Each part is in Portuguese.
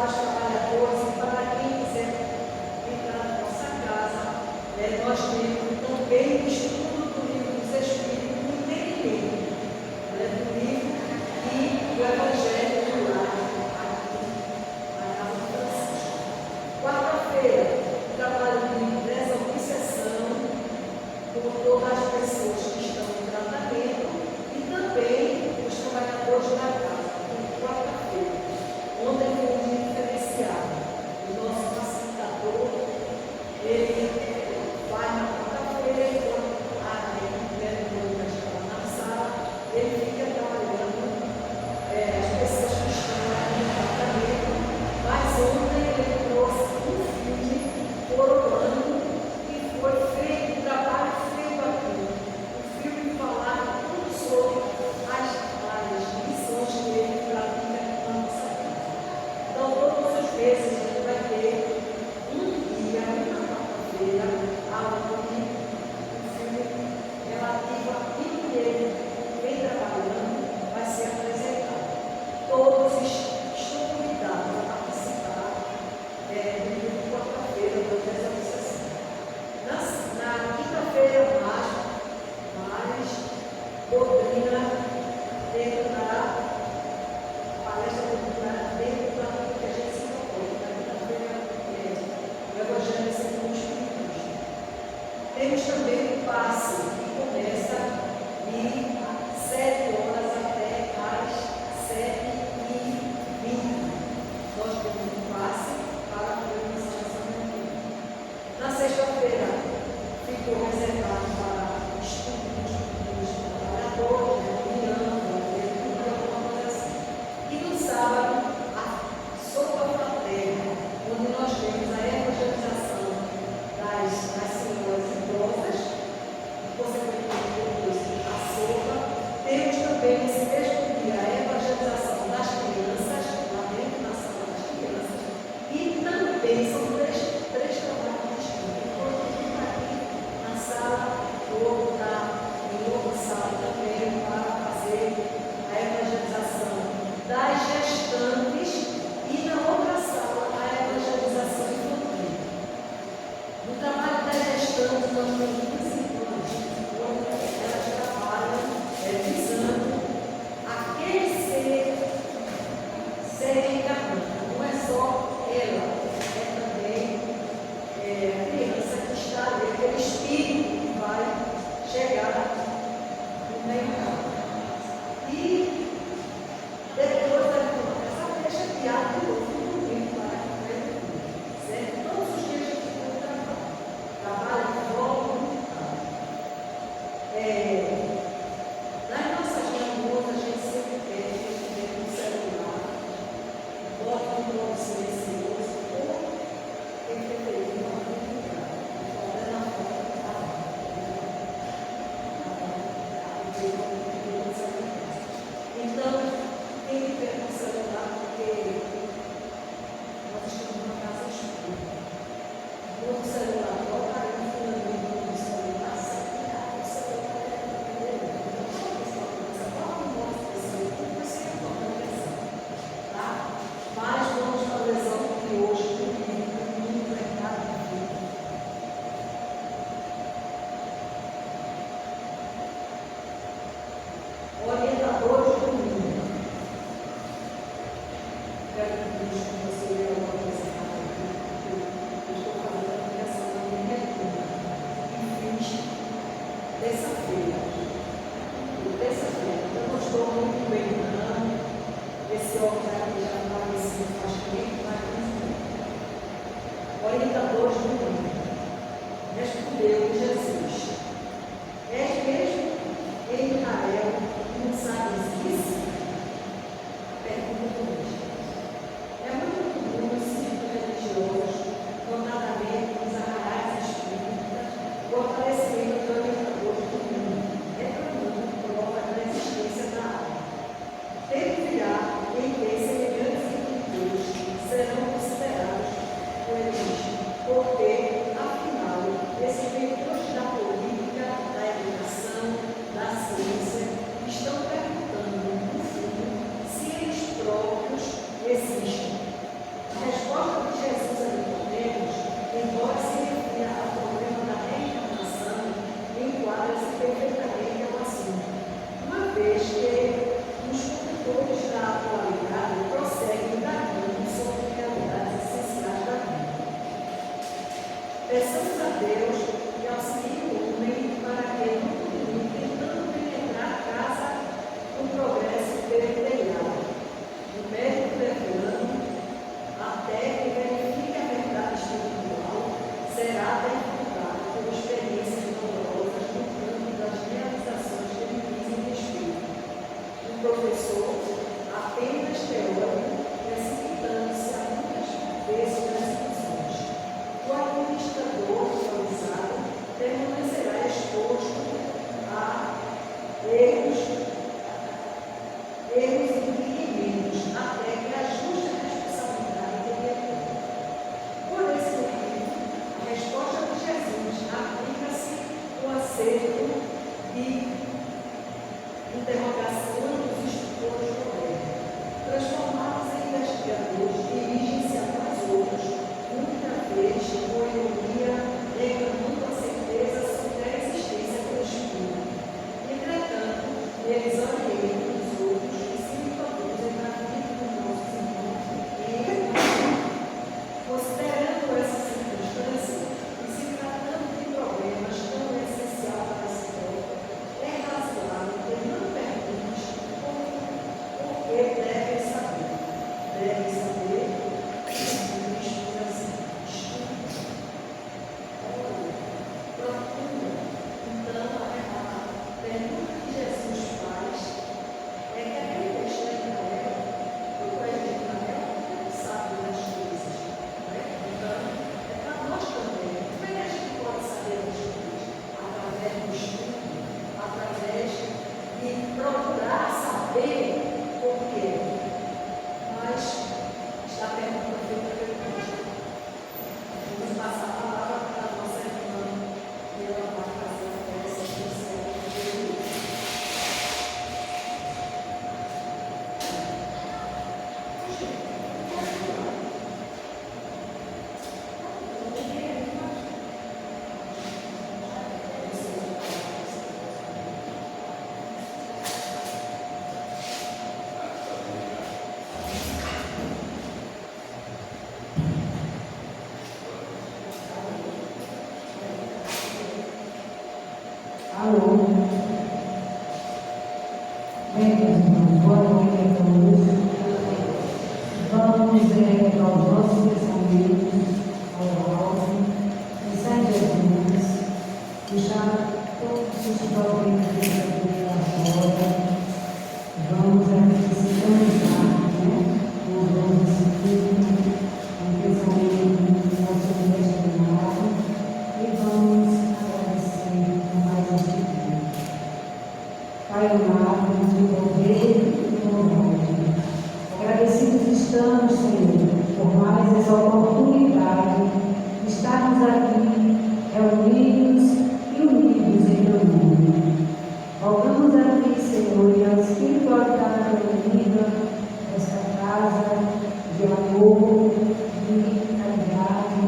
para os trabalhadores e para quem quiser entrar na nossa casa. Nós temos também o estudo do livro dos Espíritos, o entendimento do livro e o Evangelho do Lar, aqui na Casa do Francisco. Quarta-feira, o trabalho do livro dessa obsessão por todas as pessoas que estão em tratamento e também os trabalhadores da casa. Quarta-feira, ontem foi um dia diferenciado. O nosso facilitador, ele vai na quarta-feira, quando a mulher está na sala, ele fica trabalhando as pessoas que estão lá no tratamento, mas ontem ele trouxe um filme por ano que foi feito, um trabalho feito aqui. O filme falava tudo sobre as lições que ele pratica na nossa vida. Então, todos os meses a gente vai ter um dia, uma quarta-feira, onde o filme relativo àquilo que ele vem trabalhando vai ser apresentado. Todos estão convidados a participar do dia de quarta-feira, do dia da obsessão. Na quinta-feira, mais doutrina dentro da palestra doutrinária, dentro daquilo que a gente se propõe. Na quinta-feira, o Evangelho segundo o Espiritismo. Temos também o passe, que começa de 7 horas até às 7h20. Nós temos um passe para a programação dessa manhã. Na sexta-feira, ficou reservado para estudos dos trabalhadores, reunião, alguma coisa assim. E no sábado, a sopa fraterna, onde nós temos a evangelização das senhoras idosas, consequentemente depois a sopa. Temos também nesse mesmo dia a evangelização das crianças, lá dentro da sala das crianças, e também são três trabalhos distintos. Enquanto fica aqui na sala, o outro está em outra sala também para fazer a evangelização das gestantes e na outra sala a evangelização infantil. No trabalho das gestantes nós temos 15 anos, onde elas trabalham visando aquele ser encarnado. Não é só ela, é também a criança que está ali, aquele espírito que vai chegar no meio campo. E depois essa deixa de ar de novo, domingo para certo? Todos os dias a gente tem trabalho de volta, nas nossas reuniões a gente sempre tem um celular, bota um nome silencioso, ou tem que ter uma comunidade, na foto, então, tem que ter um celular, porque nós estamos numa casa escura. No celular, colocar um fundamento no celular, sabe? O celular é tá? Mas vamos fazer algo que hoje no mercado vivo. Orientadores do mundo. Quero que você leia uma coisa aqui. Eu estou fazendo a aplicação da minha leitura. E fiz terça-feira. Eu não estou muito bem, não. Esse homem aqui já apareceu faz tempo, mas orientadores do mundo. Respondeu Jesus. És mesmo em Israel, não sabes isso? Pergunta do mesmo. É Transformados em investigadores, dirigem-se a nós outros, muita vez com ironia, negando a certeza sobre a existência do Espírito. Entretanto, eles orientam os outros e se introduzem na vida dos nossos irmãos considerando essa circunstância e se tratando de problemas tão essenciais para a história, é razoável que não pergunte por que devem saber. Devem saber estudo assim. Procura. Então, a pergunta que Jesus faz é que aquele texto de Israel, o povo de Israel, não sabe das coisas. Então, é para nós também. Como é que a gente pode saber das coisas? Através do estudo, através de procurar saber por quê. Mas está a pergunta feita pelo Cristo. Vamos passar a palavra para a nossa irmã e ela vai fazer a peça especial de Deus. Alô. Bem, meus irmãos, boa noite a todos. Vamos aos nossos pensamentos, ao alto, pensar em Jesus, deixar todos os problemas de vida fora. Vamos aqui se conectar, com os dons do Espírito, com o pensamento do nosso destinado e vamos agradecer por mais este dia. Pai amado, no poder e no amor. Agradecidos estamos, Senhor, por mais essa oportunidade de estarmos aqui reunidos e unidos em teu nome. Rogamos a Ti, Senhor, e ao espiritualidade reunida nesta casa de amor, de caridade,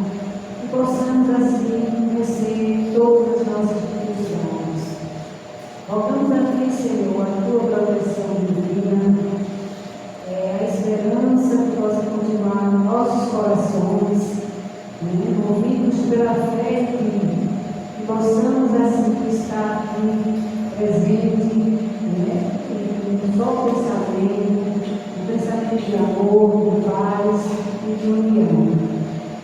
que possamos assim conhecer todas as nossas petições. Rogamos a Ti, Senhor, a Tua proteção divina, a esperança que possa continuar nos nossos corações, movidos pela fé em Ti, que possamos assim estar aqui presente, no só pensamento, no pensamento de amor, de paz e de união.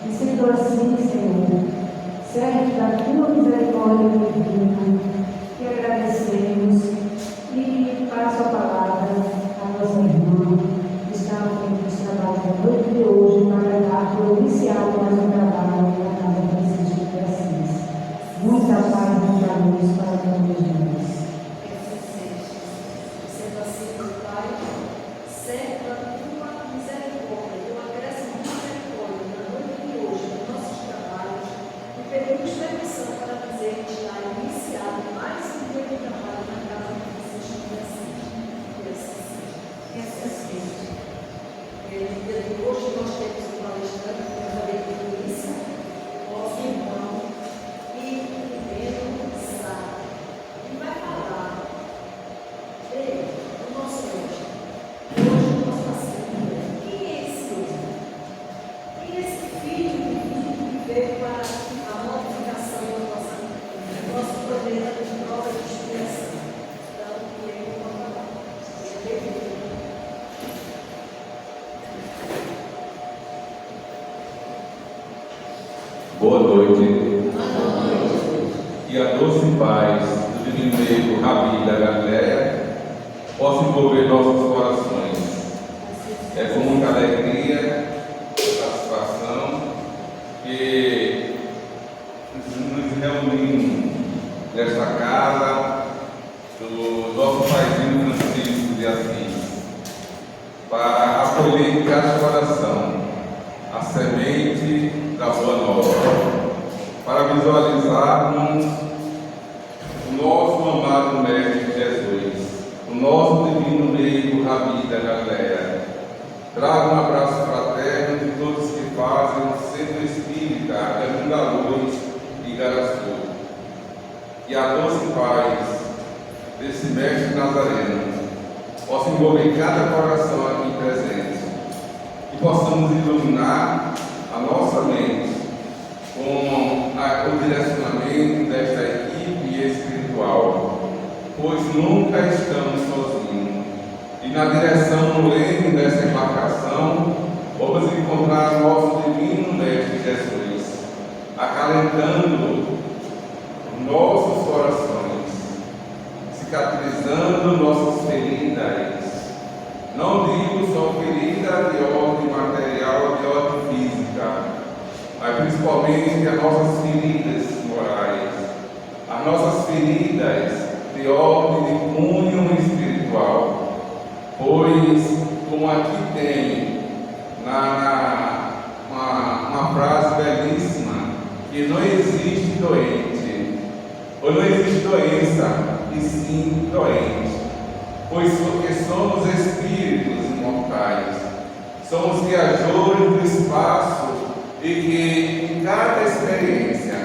E sendo assim, Senhor, serve da Tua misericórdia divina, que agradecemos e passo a palavra à nossa irmã, que está fazendo os trabalhos da noite de hoje, para dar por iniciado mais um trabalho na Casa Francisco de Assis. Muita paz e muita luz para todos nós. Sendo assim, meu Pai, serve da Tua misericórdia, Tua graça e misericórdia na noite de hoje, nos nossos trabalhos, e pedimos permissão para dizer que está iniciado mais um dia de trabalho na Casa Francisco de Assis. Que assim seja. No dia de hoje nós temos um palestrante que eu falei de polícia, nosso irmão, e Pedro Sá, que vai falar dele, do nosso hoje. Hoje o nosso paciente, quem é esse hoje? Quem é esse filho que veio para a modificação do nosso planeta de prova de expiação? Então, que ele vai falar. Seja bem-vindo. Boa noite. Que a doce paz do divino meio Rabi da Galileia possa envolver nossos corações. É com muita alegria e satisfação que nos reunimos nesta casa do nosso paizinho Francisco de Assis para acolher em cada coração a semente da Boa Nova, para visualizarmos o nosso amado Mestre Jesus, o nosso divino meio Rabi da Galileia, Trago um abraço fraterno de todos que fazem o Centro Espírita Caminho da Luz e Igaraçu. Que a doce paz desse mestre Nazareno possa envolver cada coração aqui presente e possamos iluminar a nossa mente com o direcionamento desta equipe espiritual, pois nunca estamos sozinhos. E na direção no leme dessa embarcação, vamos encontrar nosso divino Mestre Jesus, acalentando nossos corações, cicatrizando nossas feridas. Não digo só ferida de ordem material, de ordem física, mas principalmente as nossas feridas morais, as nossas feridas de ordem de cunho espiritual. Pois, como aqui tem uma frase belíssima, que não existe doente, ou não existe doença, e sim doente, pois porque somos espíritos imortais, somos viajores do espaço e que em cada experiência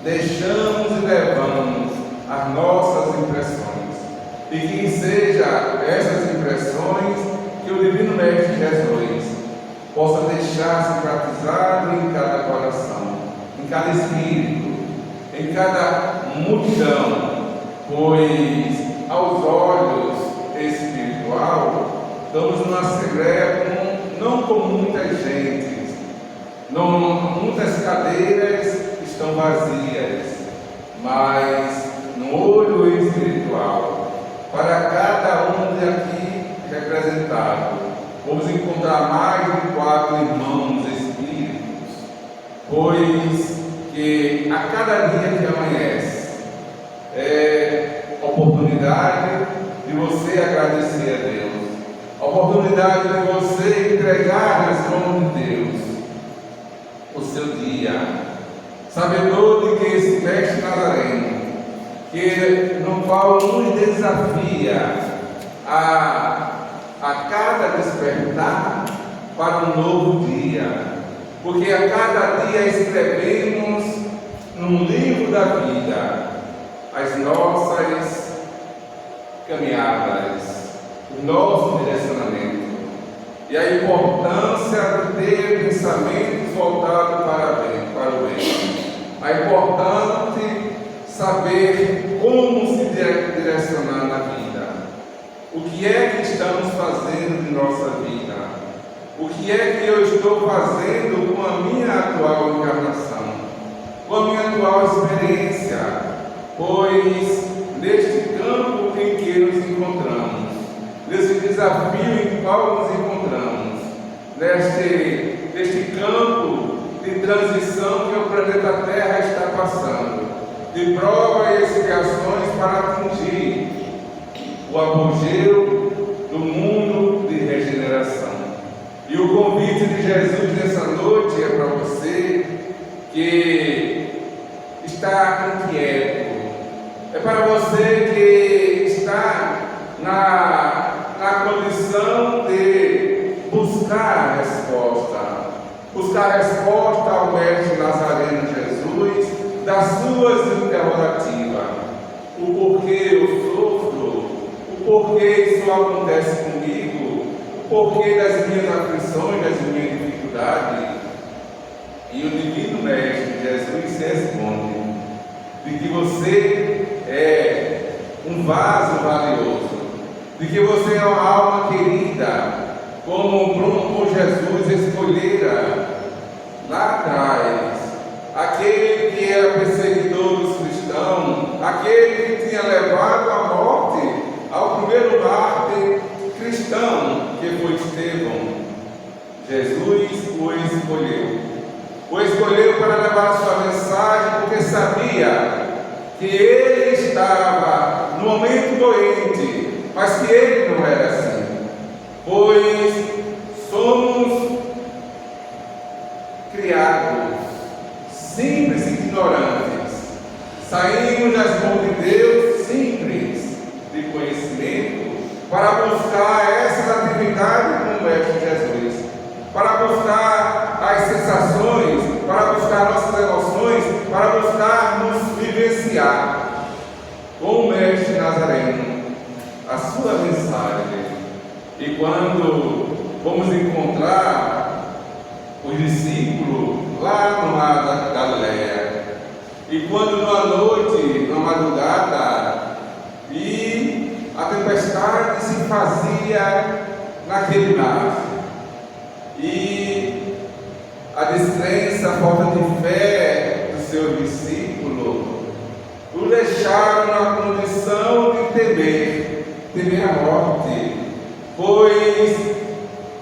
deixamos e levamos as nossas impressões. E que seja essas impressões que o Divino Mestre Jesus possa deixar cicatrizado em cada coração, em cada espírito, em cada multidão, pois aos olhos espiritual estamos numa segreia não com muita gente, não, muitas cadeiras estão vazias, mas no olho espiritual, para cada um de aqui representado, vamos encontrar mais de 4 irmãos espíritos, pois que a cada dia que amanhece é oportunidade de você agradecer a Deus, a oportunidade de você entregar nas mãos de Deus o seu dia, sabedor de que esse mestre Nazareno, que no qual nos desafia a cada despertar para um novo dia, porque a cada dia escrevemos no livro da vida as nossas caminhadas, o nosso direcionamento e a importância de ter pensamentos voltados para o bem, a importante saber como se direcionar na vida, o que é que estamos fazendo de nossa vida, o que é que eu estou fazendo com a minha atual encarnação, com a minha atual experiência, pois neste campo em que nos encontramos, nesse desafio em qual nos encontramos, neste campo de transição que o planeta Terra está passando, de prova e expiações para atingir o apogeu do mundo de regeneração. E o convite de Jesus nessa noite é para você que está inquieto, é para você que está na condição de buscar a resposta ao Mestre Nazareno Jesus, das suas interrogativas, o porquê eu sofro, o porquê isso acontece comigo, o porquê das minhas aflições, das minhas dificuldades. E o Divino Mestre Jesus responde de que você é um vaso valioso, de que você é uma alma querida, como Jesus escolhera lá atrás, aquele que era perseguidor dos cristãos, aquele que tinha levado à morte ao primeiro mártir cristão, que foi Estevão. Jesus o escolheu para levar a sua mensagem, porque sabia que ele estava no momento doente, mas que ele não era assim, pois somos criados simples e ignorantes, saímos das mãos de Deus simples de conhecimento para buscar essas atividades com o Mestre Jesus. Nazareno, a sua mensagem. E quando vamos encontrar os discípulos lá no mar da Galileia, e quando numa noite, numa madrugada, e a tempestade se fazia naquele mar, e a descrença, a falta de fé do seu discípulo o deixaram na condição de temer a morte, pois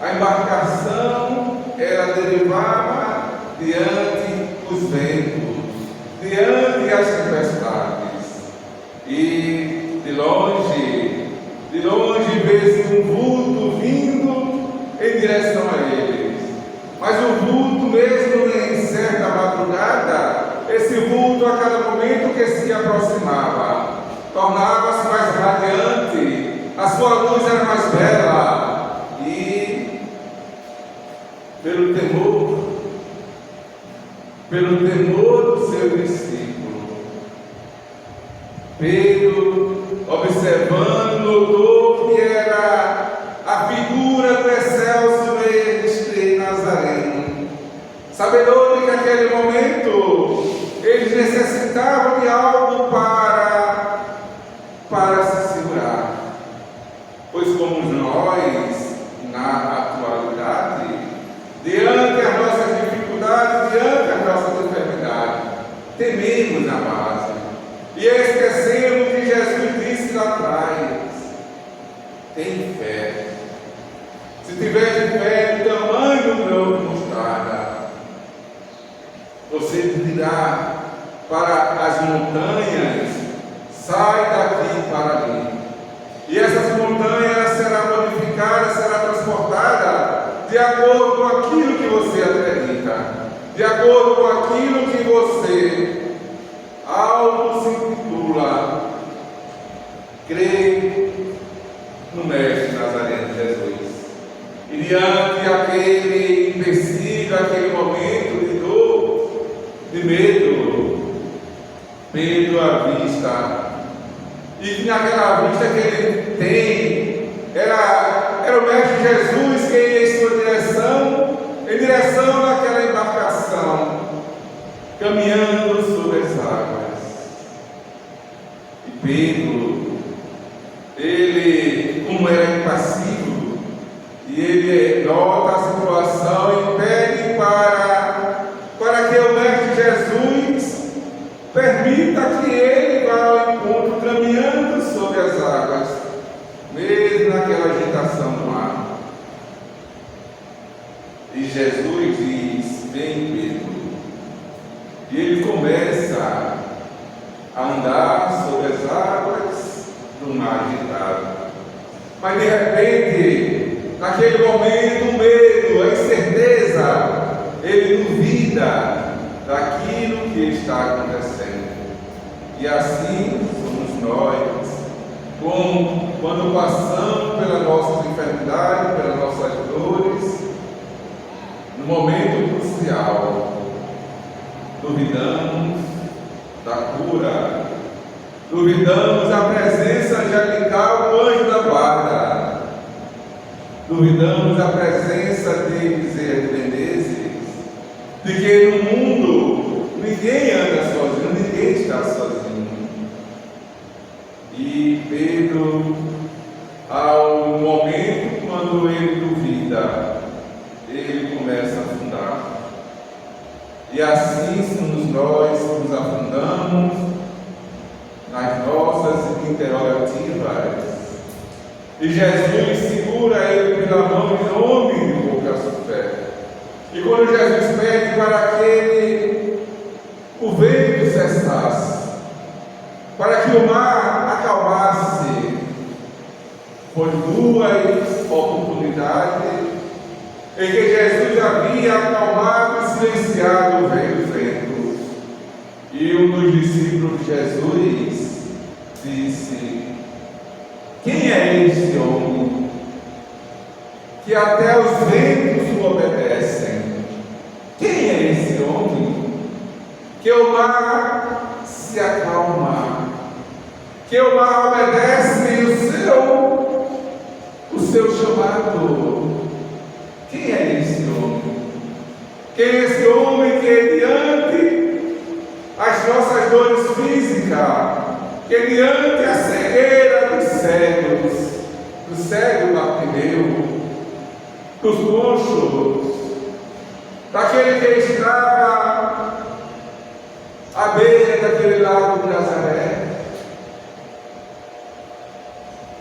a embarcação ela derivava diante dos ventos, diante das tempestades, e de longe vê-se um vulto vindo em direção a eles. Mas o vulto, mesmo em certa madrugada, esse vulto a cada momento que se aproximava, tornava-se mais radiante, a sua luz era mais bela, e pelo temor do seu discípulo, Pedro, observando, notou que era a figura do excelso mestre Nazareno, sabedor de que naquele momento eles necessitavam de algo para se segurar, pois como nós, na atualidade, diante das nossas dificuldades, diante das nossas enfermidades, tememos na base e esquecemos que Jesus disse lá atrás: tem fé. Se tiver fé do tamanho do grão de mostarda, você dirá para as montanhas: sai daqui para ali. E essas montanhas serão modificadas, será transportada de acordo com aquilo que você acredita, de acordo com aquilo que você auto-se-intitula, crê no Mestre Nazareno Jesus. E diante daquele empecilho, aquele momento de dor, de medo, Pedro avista, e naquela vista que ele tem, era o Mestre Jesus que ia em sua direção daquela embarcação, caminhando sobre as águas. E Pedro, ele, como era impassível, e ele nota a situação e pede para que o Mestre Jesus permita que ele vá ao encontro caminhando sobre as águas, mesmo naquela agitação do mar. E Jesus diz: vem, Pedro. E ele começa a andar sobre as águas do mar agitado. Mas de repente, naquele momento, o medo, a incerteza, ele duvida daquilo que está acontecendo. E assim somos nós, quando passamos pelas nossas enfermidades, pelas nossas dores, no momento crucial, duvidamos da cura, duvidamos da presença angelical do anjo da guarda, duvidamos da presença de Bezerra de Menezes, de que no mundo ninguém anda sozinho, ninguém está sozinho. E Pedro, ao momento quando ele duvida, ele começa a afundar. E assim somos nós que nos afundamos nas nossas interrogativas. E Jesus segura ele pela mão em nome de pouca fé. E quando Jesus pede para que o vento cessasse, para que o mar acalmasse, por duas oportunidades em que Jesus havia acalmado e silenciado o vento. E um dos discípulos de Jesus disse: quem é este homem que até os ventos o obedecem? Quem é esse homem que o mar se acalma, que o mar obedece o seu chamado. Quem é esse homem? Quem é esse homem que diante as nossas dores físicas, que diante a cegueira dos cegos, do cego Bartimeu, dos coxos, daquele que estava à beira daquele lago de Nazaré.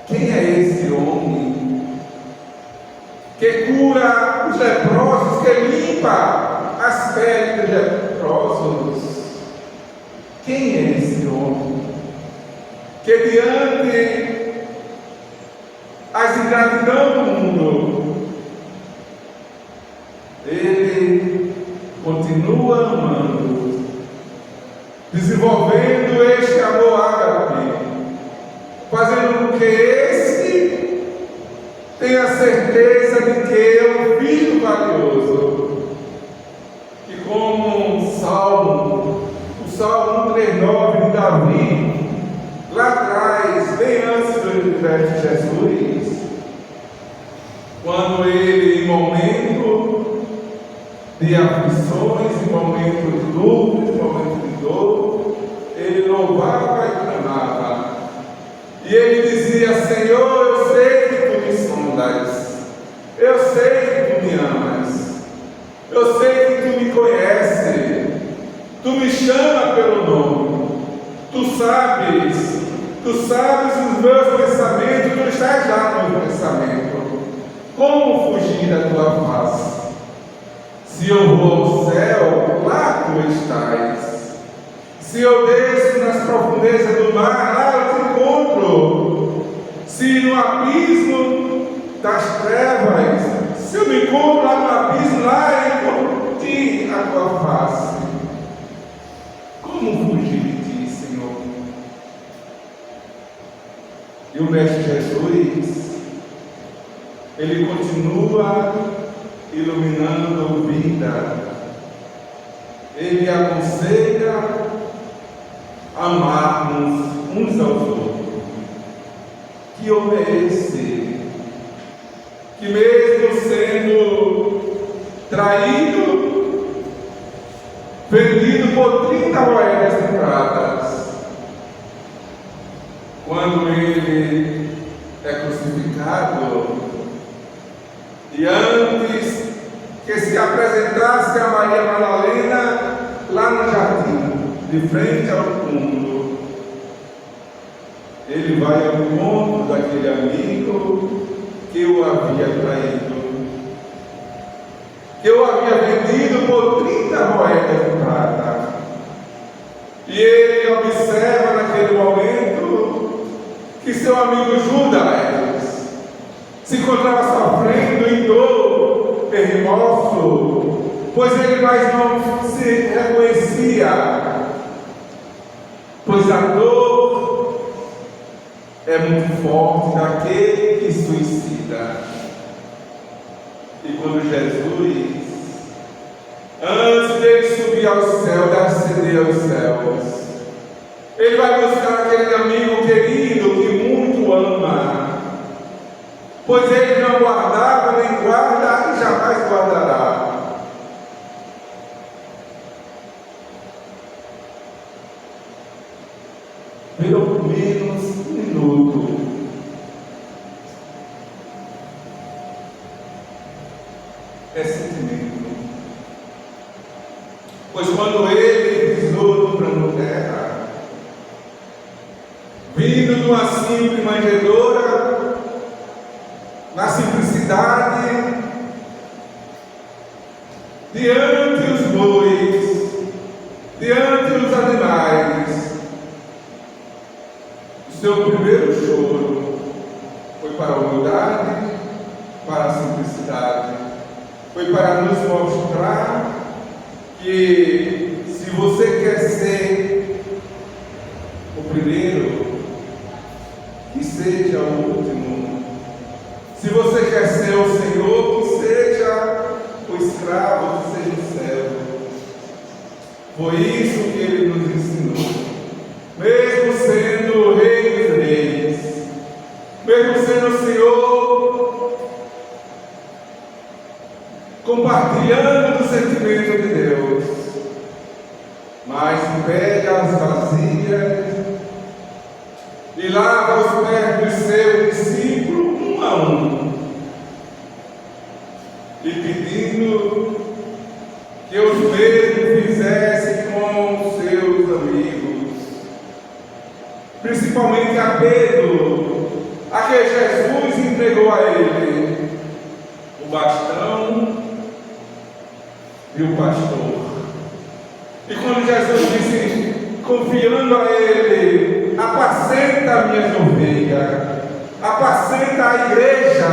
Quem é esse homem que cura os leprosos, que limpa as peles dos leprosos? Quem é esse homem que diante as ingratidão do mundo, ele continua amando, desenvolvendo este amor ágape, fazendo com que esse tenha certeza de que é um filho valioso, que como o Salmo 139 de Davi, lá atrás, bem antes do universo de Jesus, quando ele, em momento de aflições, em momento de luta, em momento de dor, ele louvava e clamava. E ele dizia: Senhor, eu sei que tu me sondas, eu sei que tu me amas, eu sei que tu me conheces, tu me chamas pelo nome, tu sabes os meus pensamentos, tu estás lá no meu pensamento. Como fugir da tua face? Se eu vou ao céu, lá tu estás. Se eu desço nas profundezas do mar, lá eu te encontro. Se no abismo das trevas, se eu me encontro lá no abismo, lá eu encontro ti, a tua face. Como fugir de ti, Senhor? E o Mestre Jesus, ele continua iluminando vida. Ele aconselha amarmos uns aos outros. Que homem é esse? Que mesmo sendo traído, vendido por 30 moedas de prata, quando ele é crucificado, e antes que se apresentasse a Maria Madalena lá no jardim, de frente ao túmulo, ele vai ao encontro daquele amigo que o havia traído, que o havia vendido por 30 moedas de prata. E ele observa naquele momento que seu amigo Judas se encontrava sofrendo em dor e remorso, pois ele mais não se reconhecia, pois a dor é muito forte daquele que suicida. E quando Jesus, antes dele subir ao céu, de ascender aos céus, ele vai buscar aquele amigo querido que muito ama, pois ele não guardava, nem guarda e jamais guardará. Pelo menos um minuto. É sentimento. Pois quando ele pisou no plano terra, vindo de uma simples manjedoura, na simplicidade, diante os bois, diante os animais, o seu primeiro choro foi para a humildade, para a simplicidade, foi para nos mostrar que se você quer ser o primeiro, que seja o último. Se você quer ser o Senhor, que seja o escravo, que seja o servo. Foi isso que ele nos ensinou. Mesmo sendo o Rei dos compartilhando do sentimento de Deus, mas pega as vasilhas e lava os pés do seu discípulo um a um, e pedindo que os mesmos fizessem com seus amigos, principalmente a Pedro, a que Jesus entregou a ele o bastão e o pastor. E quando Jesus disse, confiando a ele, apacenta minhas ovelhas, apacenta a igreja,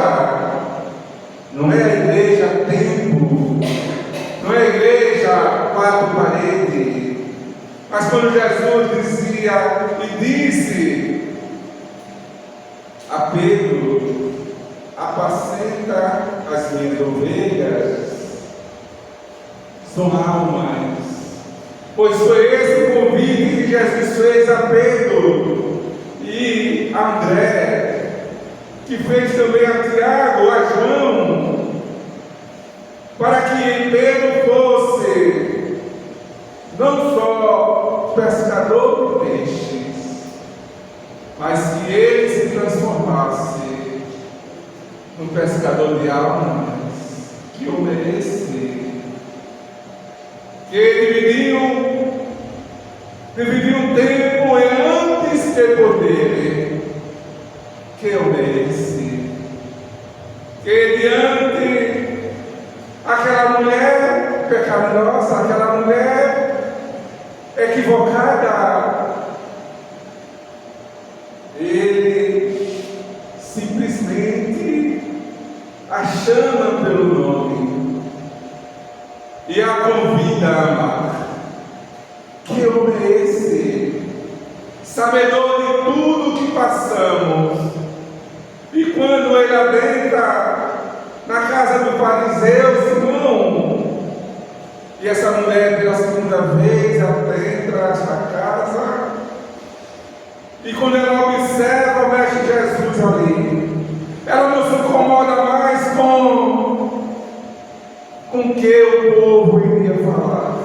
não é a igreja templo, não é a igreja quatro paredes, mas quando Jesus dizia e disse a Pedro, apacenta as minhas ovelhas, são almas. Pois foi esse o convite que Jesus fez a Pedro e a André, que fez também a Tiago, a João, para que Pedro fosse não só pescador de peixes, mas que ele se transformasse num pescador de almas, que obedece, que dividiam tempo antes de poder, que obedece, que diante aquela mulher pecaminosa, aquela mulher equivocada, ele simplesmente a chama pelo nome e a convida a amar, que obedece, sabedor de tudo que passamos. E quando ele adentra na casa do fariseu Simão, e essa mulher pela segunda vez adentra esta casa, e quando ela observa o mestre Jesus ali, ela não se incomoda mais com o que o povo iria falar.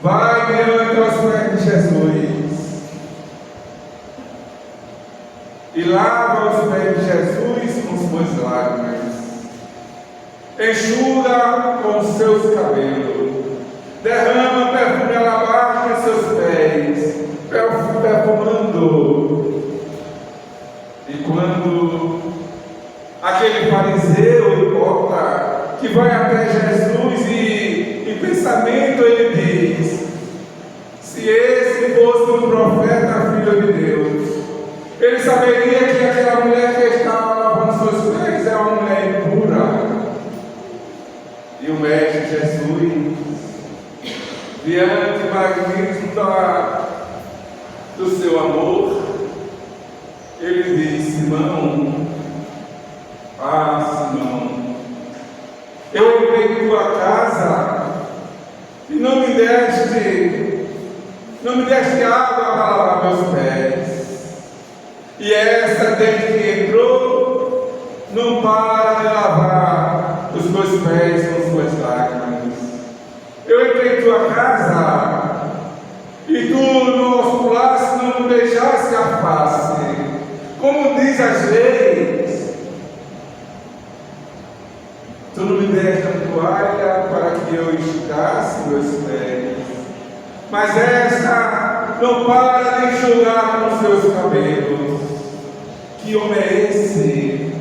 Vai diante aos pés de Jesus e lava os pés de Jesus com suas lágrimas, enxuga com os seus cabelos, derrama perfume alabastro em seus pés, perfumando. E quando aquele fariseu hipócrita que vai até Jesus e em pensamento ele diz, se esse fosse um profeta, filho de Deus, ele saberia que aquela mulher que estava lavando seus pés é uma mulher impura. E o mestre Jesus, diante magnífico do seu amor, ele diz, Simão, Simão, eu entrei em tua casa e não me deste água para lavar meus pés. E essa, desde que entrou, não para de lavar os meus pés com suas lágrimas. Eu entrei em tua casa e tu não osculaste, não me deixaste a face, como diz as leis. Tu não me deste a toalha para que eu enxugasse meus pés, mas esta não para de enxugar com seus cabelos. Que homem é esse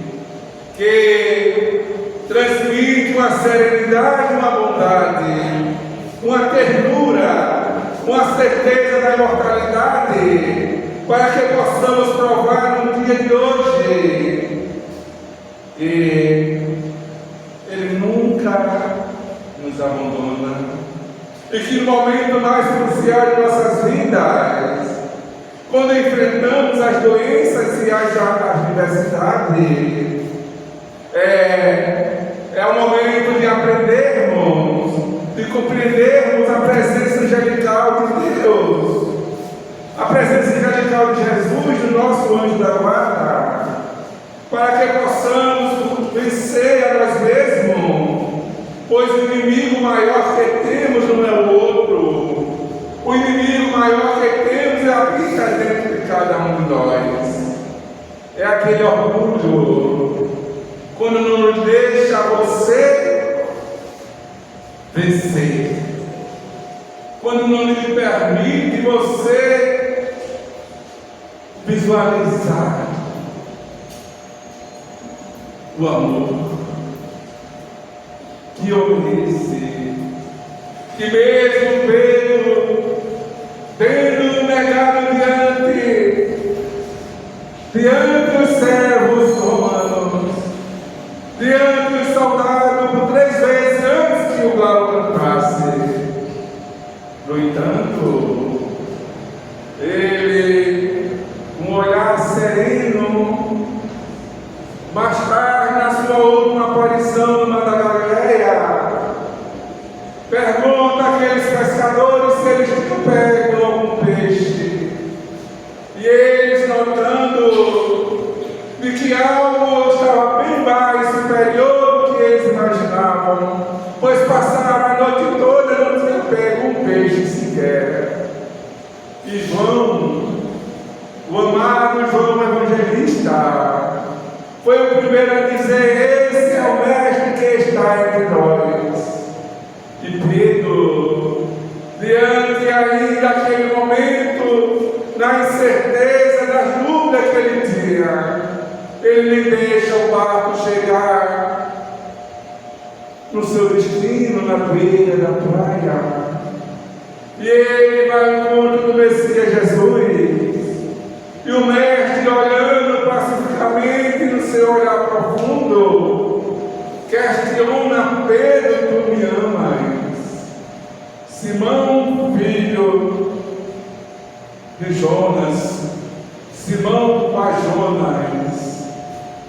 que transmite uma serenidade, uma bondade, uma ternura, uma certeza da imortalidade, para que possamos provar no dia de hoje que Ele nunca nos abandona, e que no momento mais crucial de nossas vidas, quando enfrentamos as doenças e as adversidades, é o momento de aprendermos, de compreendermos a presença angelical de Deus, a presença angelical de Jesus, do nosso anjo da guarda, para que possamos vencer a nós mesmos maior que temos não é o outro. O inimigo maior que temos é a vida dentro de cada um de nós. É aquele orgulho, quando não deixa você vencer, quando não lhe permite você visualizar o amor que obedece, que mesmo Pedro tendo negado diante dos servos romanos, diante dos soldados, por 3 vezes antes que o galo cantasse. No entanto, ele, com um olhar sereno, mais tarde, na sua última aparição no Mar da Galileia, pergunta àqueles pescadores se eles tinham pego algum peixe. E eles, notando de que algo estava bem mais superior do que eles imaginavam, pois passaram a noite toda e não tinham pego um peixe sequer. E João, o amado João Evangelista, foi o primeiro a dizer: esse é o Mestre que está entre nós. E Pedro, diante aí daquele momento, na incerteza, das dúvidas que ele tinha, ele deixa o barco chegar no seu destino, na beira da praia, e ele vai ao encontro do Messias Jesus, e o Mestre, olhando pacificamente no seu olhar profundo, questiona Pedro: tu me amas? Simão, filho de Jonas, Simão pai Jonas,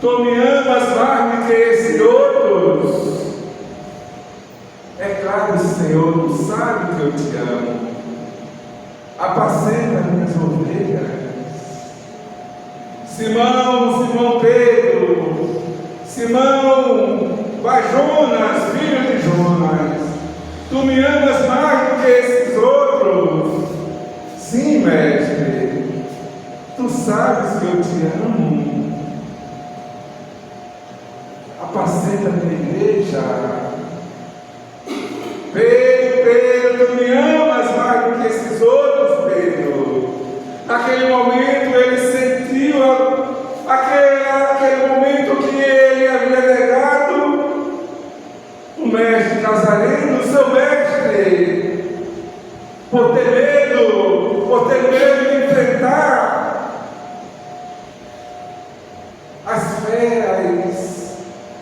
tu me amas mais do que esses outros? É claro, Senhor, tu sabe que eu te amo. Apacenta minhas ovelhas. Simão Pedro, Simão pai Jonas, filho de Jonas, tu me amas mais do que esses outros? Sim, Mestre, tu sabes que eu te amo. Apacenta a minha igreja. Pedro, tu me amas mais do que esses outros, Pedro? Naquele momento ele sentiu aquele momento que ele havia negado o Mestre Nazareno, seu Mestre, por ter medo de enfrentar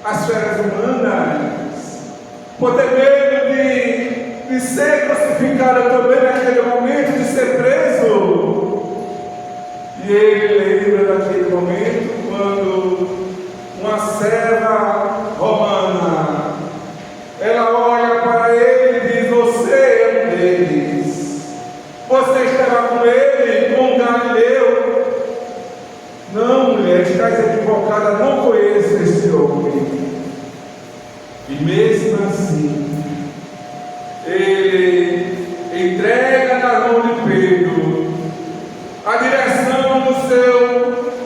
as feras humanas, por ter medo de ser crucificado também naquele momento, de ser preso. E ele lembra daquele momento quando uma serva romana, ela olha para ele e diz: você é um deles, você estava com ele, com Galileu. Não, mulher, estás equivocada, não conheço esse homem. E mesmo assim, ele entrega na mão de Pedro a direção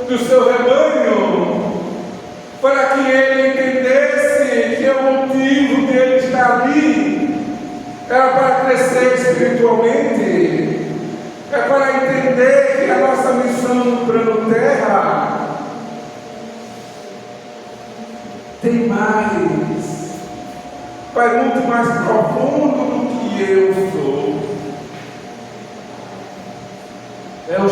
do seu rebanho, para que ele entendesse que o motivo dele estar ali era para crescer espiritualmente, é para entender que a nossa missão no plano terra tem mais, vai muito mais profundo do que eu sou. É o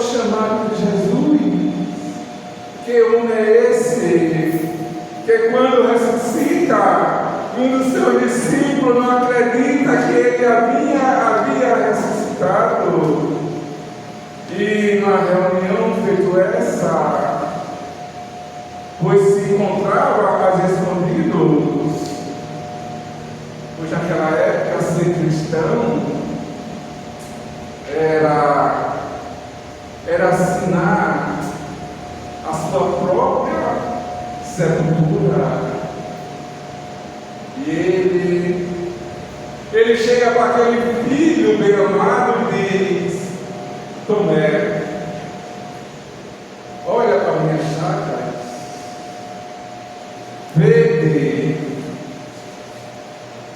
chamado de Jesus. Que homem é esse? Que quando ressuscita, um dos seus discípulos não acredita que ele havia ressuscitado. E na reunião feita essa, pois se encontrava às escondidos, pois naquela época ser cristão era assinar a sua própria sepultura. E ele chega para aquele filho bem amado e diz: Tomé, olha para minhas chagas, vede,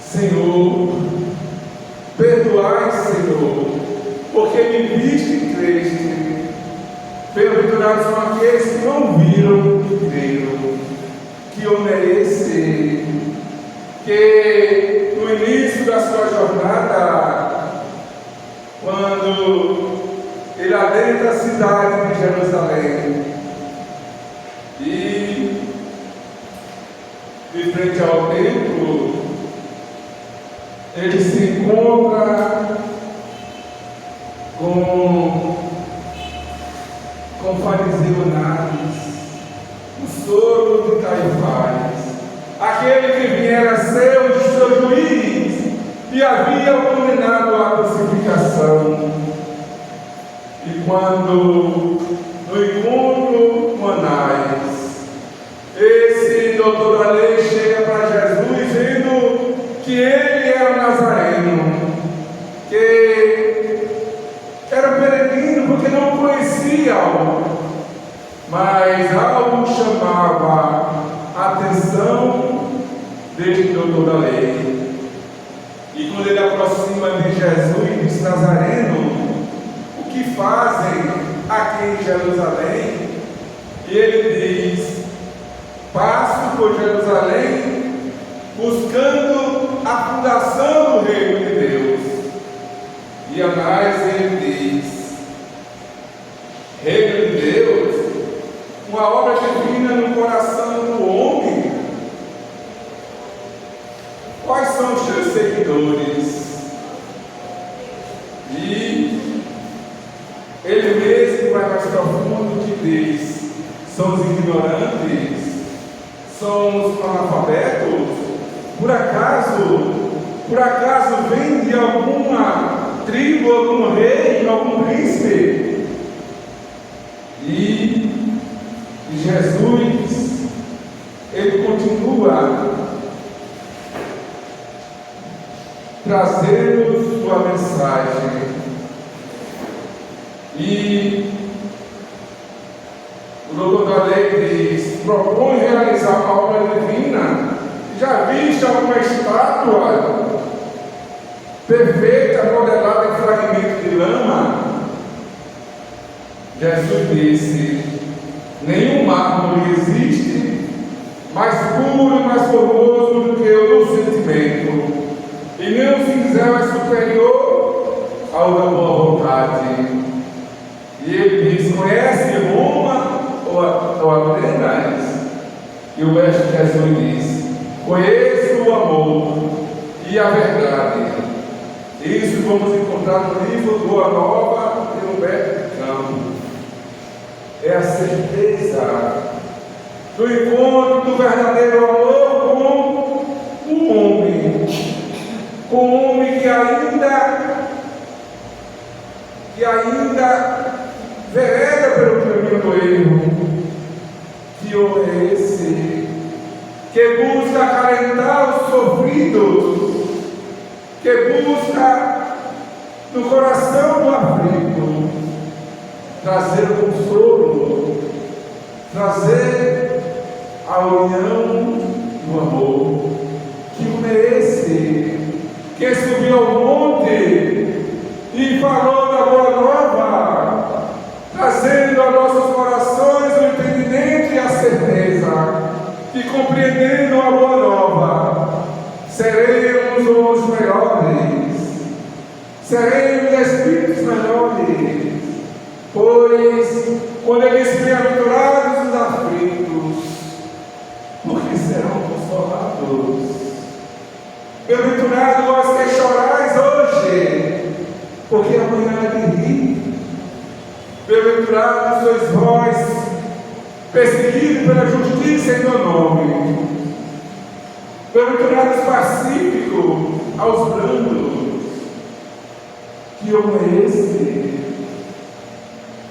Senhor, perdoai, Senhor, porque me viste e creste. Bem-aventurados são aqueles que não viram e creram. Que homem é esse que no início da sua jornada, quando ele adentra a cidade de Jerusalém e de frente ao templo, ele se encontra com o fariseu Anás, o sogro de Caifás, aquele que viera ser o seu juiz e havia o condenado à crucificação. E quando no encontro com Anás, esse doutor da lei chega para Jesus dizendo que ele era nazareno, que era peregrino porque não conhecia-o, mas algo chamava a atenção deste doutor da lei. E quando ele aproxima de Jesus e diz: Nazareno, o que fazem aqui em Jerusalém? E ele diz: passo por Jerusalém buscando a fundação do reino de Deus. E Anás ele diz: reino de Deus, uma obra divina no coração do homem. Quais são os teus seguidores? E ele mesmo vai mais profundo que diz: são os ignorantes, são os analfabetos. Por acaso vem de alguma tribo, algum rei, algum príncipe? E Jesus, ele continua trazendo sua mensagem. E o doutor da lei diz: propõe realizar uma obra divina. Já viste alguma estátua perfeita, modelada em fragmento de lama? Jesus disse: nenhum mármore existe mais puro e mais formoso do que o do sentimento, e nem o cinzel é superior ao da boa vontade. E ele diz: conhece Roma ou Atenas? E o mestre Jesus diz: conheço o amor e a verdade. Isso vamos encontrar no livro Boa Nova de Humberto de Campos. É a certeza do encontro do verdadeiro amor com um homem que ainda vereda pelo caminho do erro. Que homem é esse que busca acalentar os sofridos, que busca no coração do aflito trazer o consolo, trazer a união do amor? Que homem é esse que subiu ao monte e falou da boa nova, trazendo a nossos corações o entendimento e a certeza que, compreendendo a boa nova, seremos os melhores, seremos espíritos melhores, pois quando ele diz: bem-aventurados os aflitos, porque serão consolados. Bem-aventurados vós que chorais hoje, porque amanhã é de rir. Bem-aventurados sois vós, perseguidos pela justiça em meu nome. Bem-aventurados pacíficos aos brandos. Que homem é esse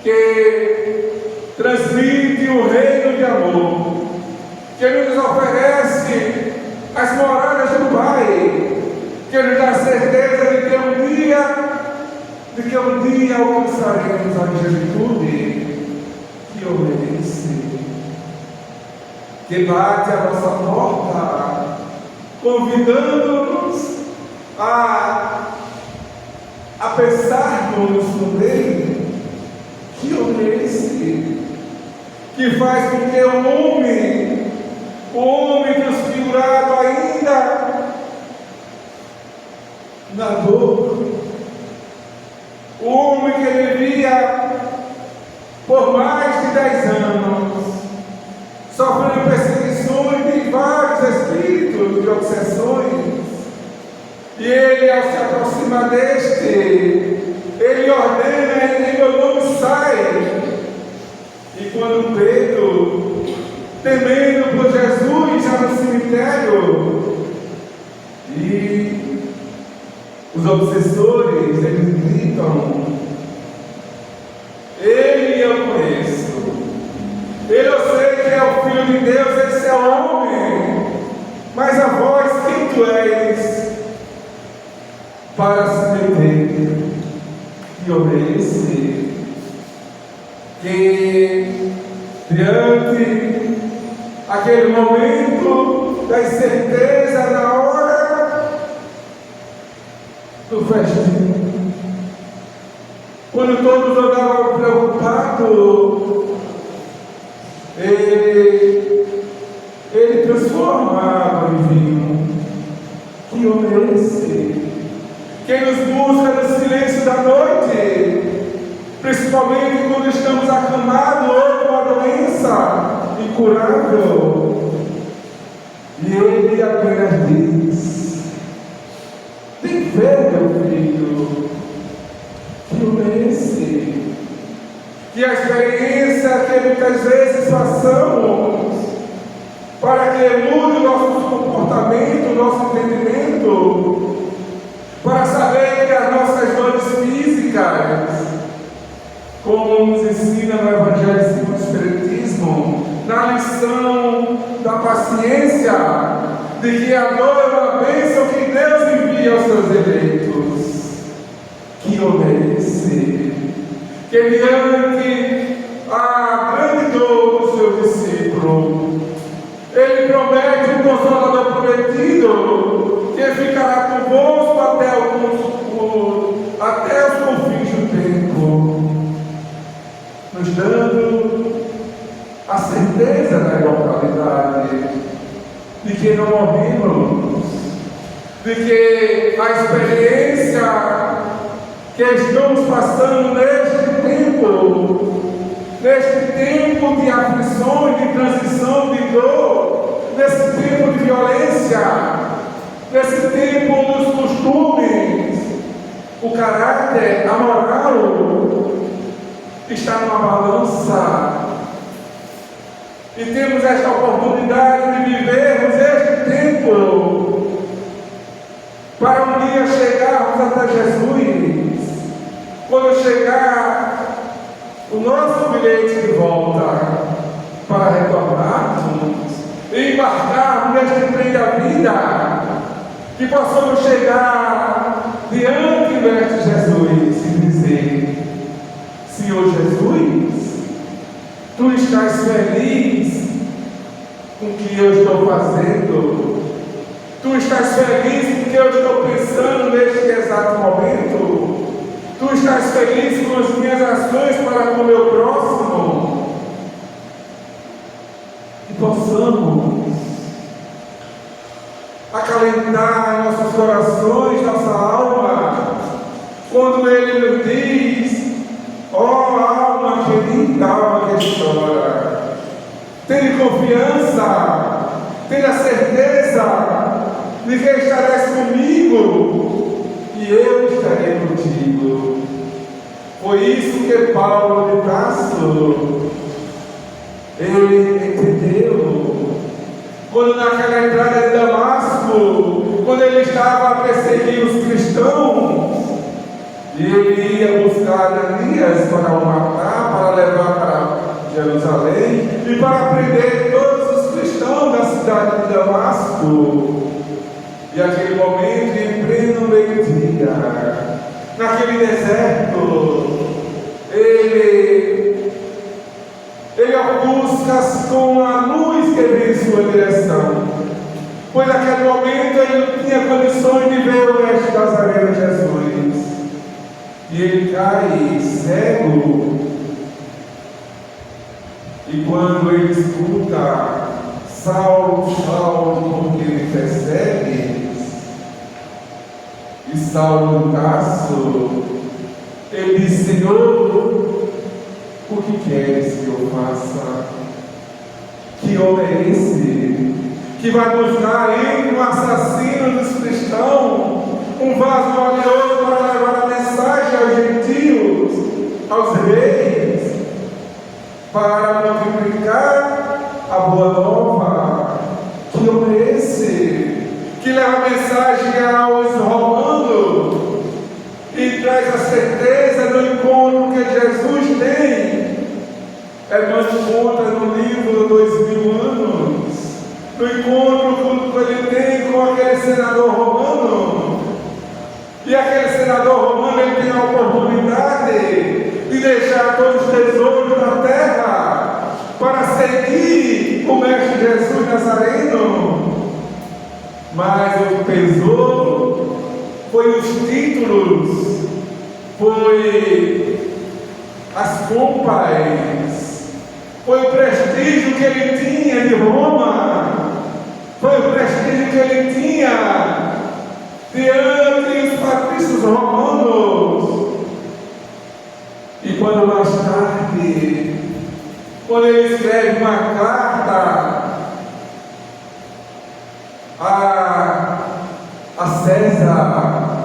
que transmite o reino de amor, que nos oferece as moradas do Pai, que nos dá certeza de que um dia alcançaremos a angelitude que obedece, que bate a nossa porta, convidando-nos a pensarmos no Rei que obedece, que faz com que o homem transfigurado ainda na dor, o homem que vivia por mais de 10 anos, sofrendo perseguições de vários espíritos de obsessões, e ele, ao se aproximar deste, ele ordena: em meu nome sai. E quando Pedro, temendo por Jesus, já no cemitério, e os obsessores, eles gritam: ele eu conheço, ele eu sei que é o Filho de Deus, esse é o homem, mas a voz, quem tu és para se meter e obedecer? Que diante aquele momento da incerteza, na hora do festim, quando todos andavam preocupados, ele transformava em vinho que obedece. Quem nos busca no silêncio da noite, principalmente quando estamos acamados ou com uma doença incurável, e ele apenas diz: tem fé, meu filho, que obedece. Que a experiência que muitas vezes passamos para que mude o nosso comportamento, o nosso entendimento, para saber que as nossas dores físicas, como nos ensina no Evangelho segundo o Espiritismo, na lição da paciência, de que a dor é uma bênção que Deus envia aos seus eleitos, que obedece, que diante a grande dor do seu discípulo, ele promete um Consolador prometido, que ficará convosco até os confins do tempo, nos dando a certeza da imortalidade, de que não morremos, de que a experiência que estamos passando neste tempo de aflições, de transição, de dor, nesse tempo de violência, nesse tempo dos costumes, o caráter, a moral está numa balança, e temos esta oportunidade de vivermos este tempo para um dia chegarmos até Jesus, quando chegar o nosso bilhete de volta, para retornarmos e embarcarmos neste trem da vida, que possamos chegar diante de Jesus e dizer: Senhor Jesus, Tu estás feliz com o que eu estou fazendo? Tu estás feliz com o que eu estou pensando neste exato momento? Tu estás feliz com as minhas ações para com o meu próximo? E possamos acalentar nossos corações, nossa alma, quando Ele nos diz: ó alma querida, alma que chora, tenha confiança, tenha certeza de que estarás comigo e eu estarei contigo. Foi isso que Paulo de Tarso, ele entendeu, quando naquela entrada de Damasco, quando ele estava a perseguir os cristãos, e ele ia buscar Ananias para o matar, para levar para Jerusalém e para prender todos os cristãos da cidade de Damasco. momento ele não tinha condições de ver o mestre Nazareno Jesus. E ele cai cego. E quando ele escuta Saulo, Saulo, porque ele persegue, e Saulo no Tarso, ele diz: Senhor, o que queres que eu faça? Que homem é esse que vai buscar entre um assassino dos cristãos um vaso valioso para levar a mensagem aos gentios, aos reis, para multiplicar a boa nova? Que homem é esse que leva a mensagem aos romanos e traz a certeza do encontro que Jesus tem? Não encontra no livro 2000 anos, no encontro que ele tem com aquele senador romano. E aquele senador romano, ele tem a oportunidade de deixar todos os tesouros da terra para seguir o mestre Jesus Nazareno. Mas o tesouro foi os títulos, foi as pompas, foi o prestígio que ele tinha de Roma, foi o prestígio que ele tinha diante dos patrícios romanos. E quando mais tarde, quando ele escreve uma carta a César,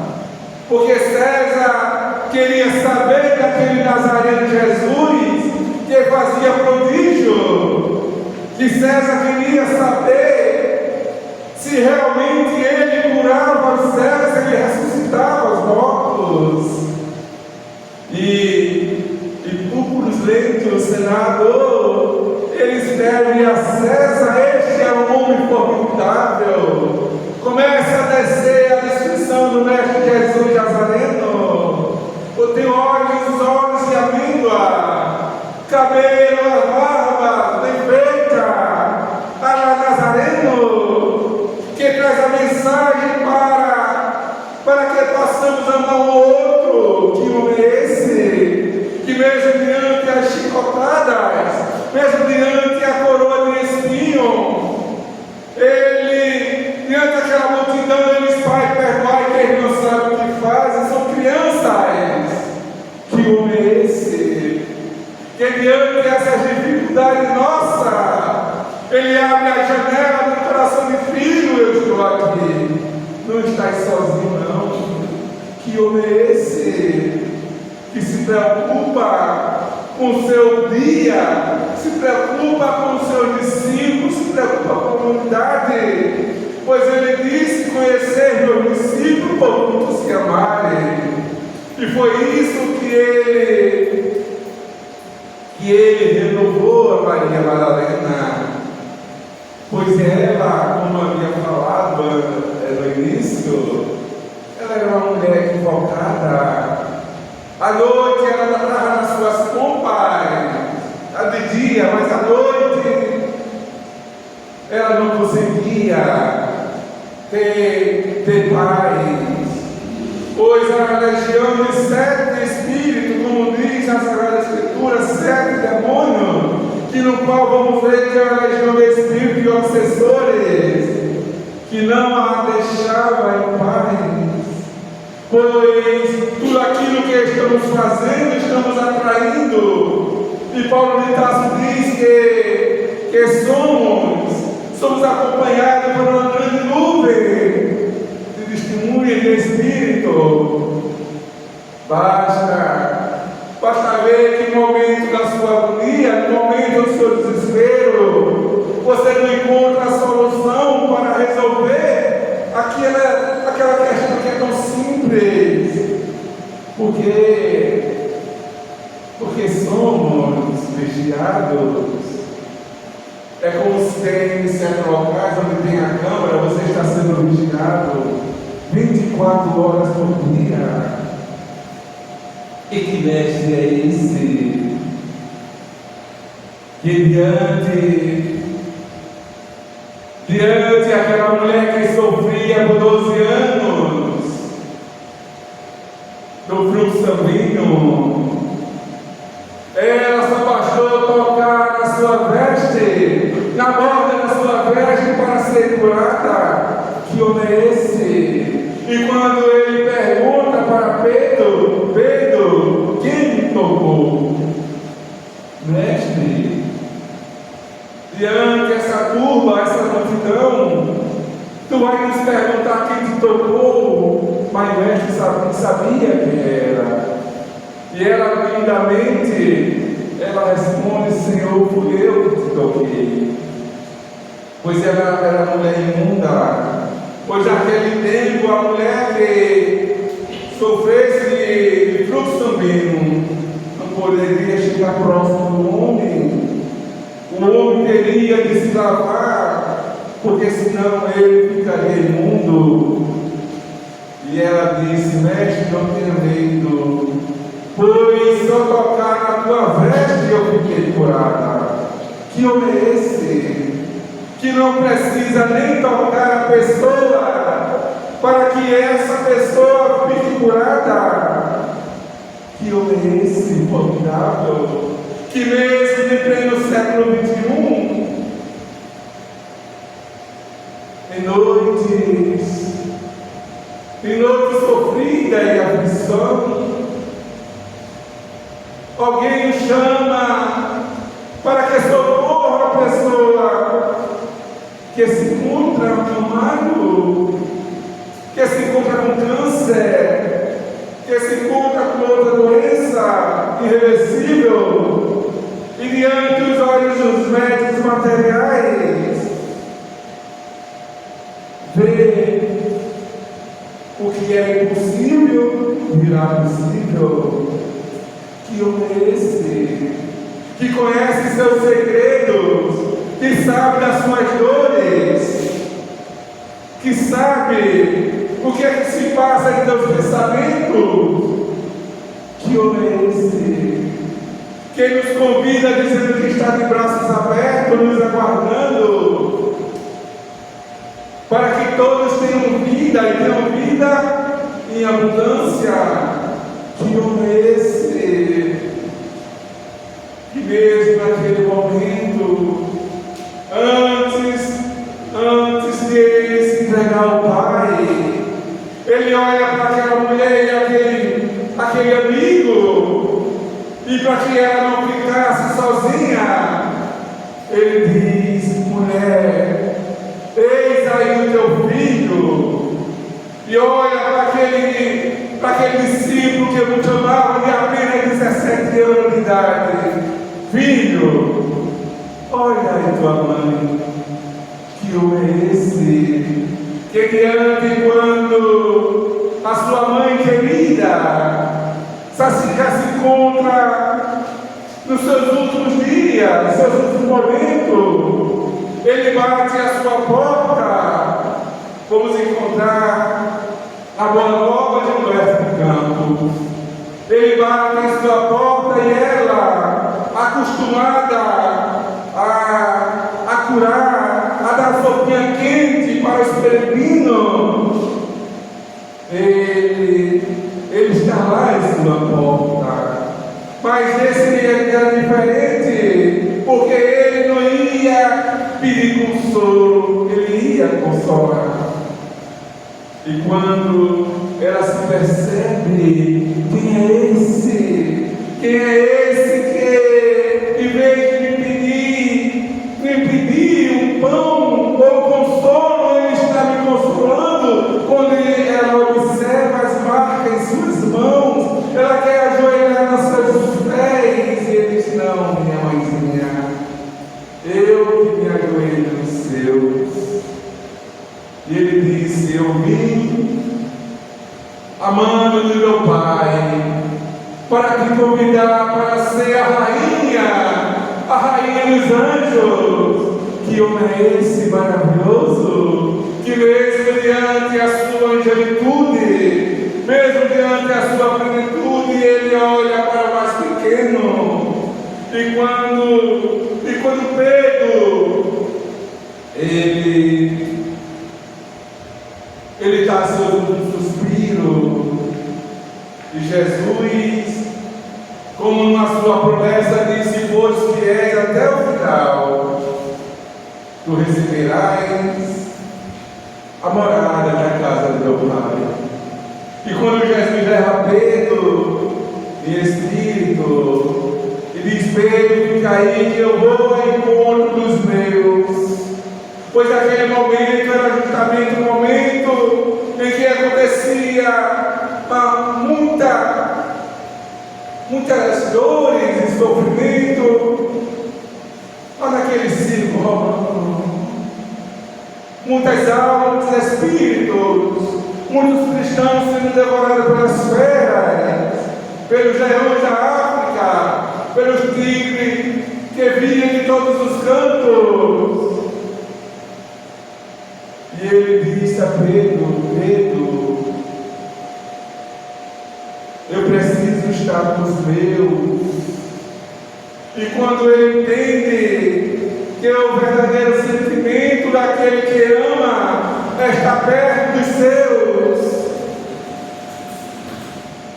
porque César queria saber daquele Nazareno Jesus que fazia prodígio, que César queria saber se realmente ele curava os cegos, se ele ressuscitava os mortos. E Públio Lentio, o senador, ele escreve a César: este é um homem formidável. Começa a descer a descrição do mestre Jesus Nazareno. Eu tenho olhos de amêndoa, cabelo, a barba bem feita, a Nazareno, que traz a mensagem para que possamos amar o outro. Que homem é esse que mesmo diante as chicotadas, mesmo diante a coroa de espinho, ele, diante daquela multidão, ele diz: Pai, perdoai que eles não sabem o que fazem, são crianças. Que homem é esse que diante dessas dificuldades nossas, ele abre a janela do coração de filho? Eu estou aqui, não estás sozinho não. Que homem é esse que se preocupa com o seu dia, se preocupa com os seus discípulos, se preocupa com a comunidade? Pois ele disse: conhecer meus discípulos por muitos que amarem. E foi isso que ele renovou a Maria Madalena, pois ela, como havia falado no início, ela era uma mulher equivocada. À noite ela estava nas suas pompas, de dia, mas à noite ela não conseguia ter paz, pois a legião de 7 espíritos, como diz na Sagrada Escritura, 7 demônios, que no qual vamos ver que é a legião de espíritos e obsessores, que não a deixava em paz, pois tudo aquilo que estamos fazendo, estamos atraindo. E Paulo de Tarso diz que somos acompanhados por uma grande nuvem de testemunhas de Espírito. Basta ver que no momento da sua agonia, no momento do seu desespero, você não encontra a solução para resolver aquela questão que é tão simples. Porque somos vigiados. É como se tem certos locais onde tem a câmera, você está sendo vigiado 24 horas por dia. E que mestre é esse que diante aquela mulher que sofria por 12 anos do fluxo sanguíneo. Ela só bastou tocar na sua veste, na borda da sua veste, para ser curada. Que homem é esse? E quando ele pergunta para Pedro: Pedro, quem me tocou? Mestre, diante essa turba, essa multidão, tu vai nos perguntar quem te tocou? Mas o mestre sabia quem era. E ela, lindamente, ela responde: Senhor, fui eu que te toquei. Pois ela era mulher imunda. Pois naquele tempo a mulher que sofresse de fluxo sanguíneo não poderia chegar próximo do homem. O homem teria de se lavar, porque senão ele ficaria imundo. E ela disse: Mestre, não tenha medo, pois só tocar na tua veste eu fiquei curada. Que homem é esse? Que não precisa nem tocar a pessoa para que essa pessoa fique curada. Que homem é esse formidável? Que mesmo em pleno século XXI, em noites sofridas e aflição, alguém o chama para que socorra a pessoa que se encontra acamado, que se encontra com câncer, que se encontra com outra doença irreversível, e diante dos olhos dos médicos materiais, vê o que é impossível virá possível. Que homem é esse? Que conhece seus segredos, que sabe das suas dores, que sabe o que é que se passa em teus pensamentos. Que homem é esse? Que nos convida dizendo que está de braços abertos, nos aguardando, para que todos tenham vida e tenham vida em abundância. Que homem é esse? Que mesmo naquele momento, antes de ele se entregar ao Pai, ele olha para aquela mulher e aquele amigo, e para que ela não ficasse sozinha, ele diz: mulher, eis aí o teu filho. E olha para aquele discípulo que muito amava, de apenas 17 anos de idade: filho, olha aí tua mãe. Que homem é esse? Que diante, quando a sua mãe querida já se encontra nos seus últimos dias, nos seus últimos momentos, ele bate a sua porta. Vamos encontrar a boa nova de Humberto do Campo. Ele bate em sua porta e ela, acostumada a curar, a dar sopinha quente para os peregrinos, ele está lá em sua porta. Mas esse dia era diferente, porque ele não ia pedir consolo, ele ia consolar. E quando ela se percebe, quem é esse? Quem é esse que, em vez de me pedir um pão ou consolo, ele está me consolando? Quando ela observa as marcas em suas mãos, ela quer ajoelhar nos seus pés, e ele diz: não, minha mãezinha, eu que me ajoelho nos seus. E ele disse: eu vim amando de meu Pai, para te convidar para ser a rainha dos anjos. Que homem é esse maravilhoso, que mesmo diante a sua angelitude, mesmo diante a sua plenitude, ele olha para o mais pequeno. E quando Pedro, ele ele está ansioso com um suspiro. E Jesus, como na sua promessa disse: se fores fiéis até o final, tu receberás a morada na casa do teu Pai. E quando Jesus leva Pedro em espírito e diz: Pedro, fica aí que eu vou ao encontro dos meus. Pois aquele momento era justamente o momento em que acontecia muitas dores e sofrimento lá naquele circo romano. Muitas almas, muitos espíritos, muitos cristãos sendo devorados pelas feras, pelos leões da África, pelos tigres que vinham de todos os cantos. E ele disse a Pedro: Pedro, eu preciso estar com os meus. E quando ele entende que o verdadeiro sentimento daquele que ama está perto dos seus,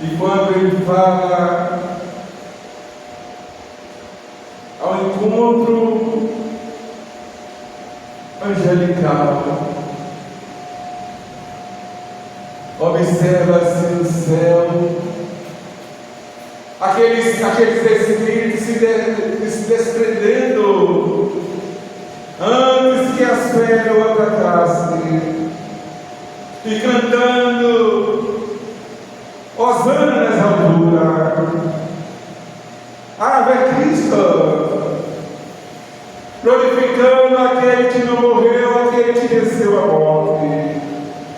e quando ele fala ao encontro angelical, observa-se o céu, aqueles espíritos se desprendendo antes que as feras o atacassem, e cantando hosana nas alturas, Ave Cristo, glorificando aquele que não morreu, aquele que venceu a morte,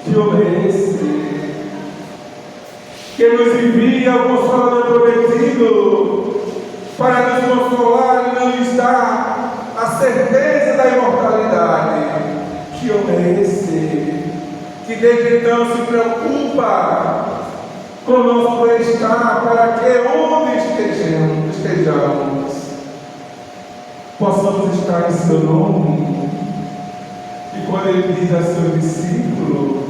que obedece, que nos envia o Consolador prometido para nos consolar e nos dar a certeza da imortalidade, que obedece, que desde então se preocupa com o nosso bem-estar, para que onde estejamos, possamos estar em seu nome. E quando ele diz a seus discípulos: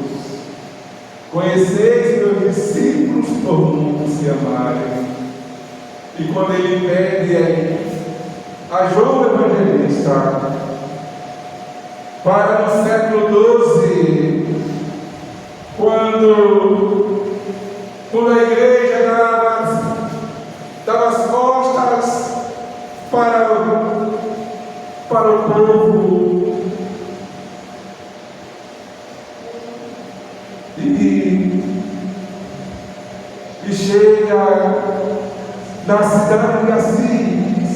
conheceis meus discípulos por mundo se amarem. E quando ele pede a João Evangelista para no século XII, quando a igreja dava as costas para o povo, e chega na cidade de Assis,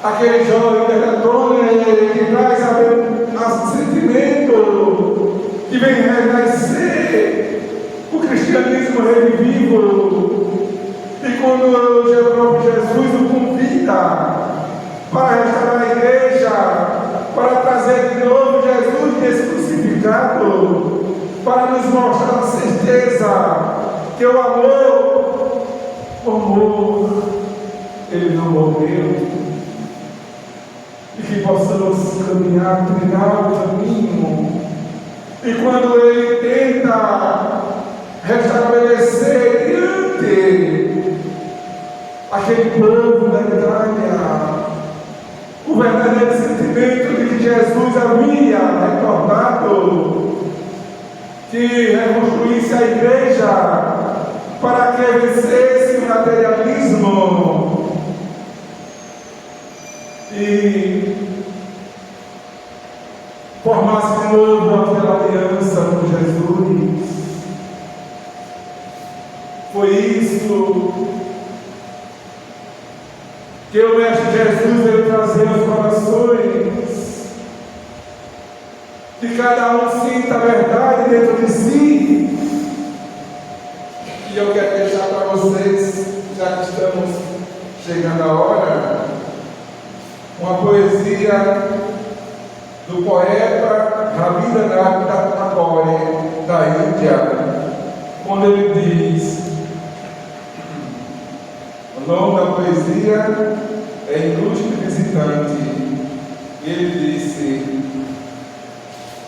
aquele jovem decatone que traz a sentimento que vem renascer o cristianismo revivido. E quando o próprio Jesus o convida para restaurar a igreja, para trazer de novo Jesus crucificado, para nos mostrar a certeza que o amor, ele não morreu, e que possamos caminhar, trilhar o caminho. E quando ele tenta restabelecer diante aquele povo da Itália o verdadeiro sentimento de que Jesus havia retornado, que reconstruísse a igreja para que vencesse o materialismo e formasse de novo aquela aliança com Jesus. Foi isso que o Mestre Jesus veio trazer aos corações, que cada um sinta a verdade dentro de si. E eu quero deixar para vocês, já que estamos chegando a hora, uma poesia do poeta Rabindranath Tagore, da Índia, quando ele diz, o nome da poesia é Ilustre Visitante, e ele disse: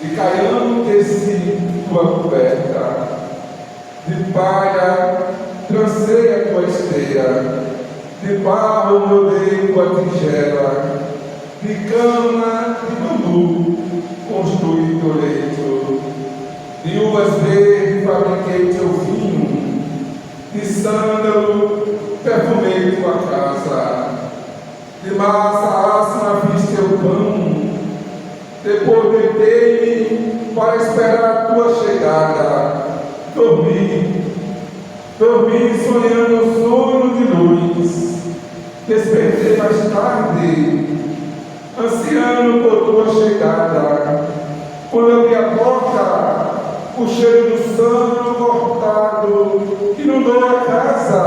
e Caiano teci tua coberta, de palha trancei a tua esteira, de barro moldei tua tigela, de cana de bambu construí teu leito, de uvas verdes fabriquei teu vinho, de sândalo perfumei tua casa, de massa ácida fiz teu pão, depois deitei-me para esperar a tua chegada, dormi sonhando um sonho de luz, despertei mais tarde, ansiando por tua chegada. Quando abri a porta, o cheiro do sândalo cortado inundou a casa,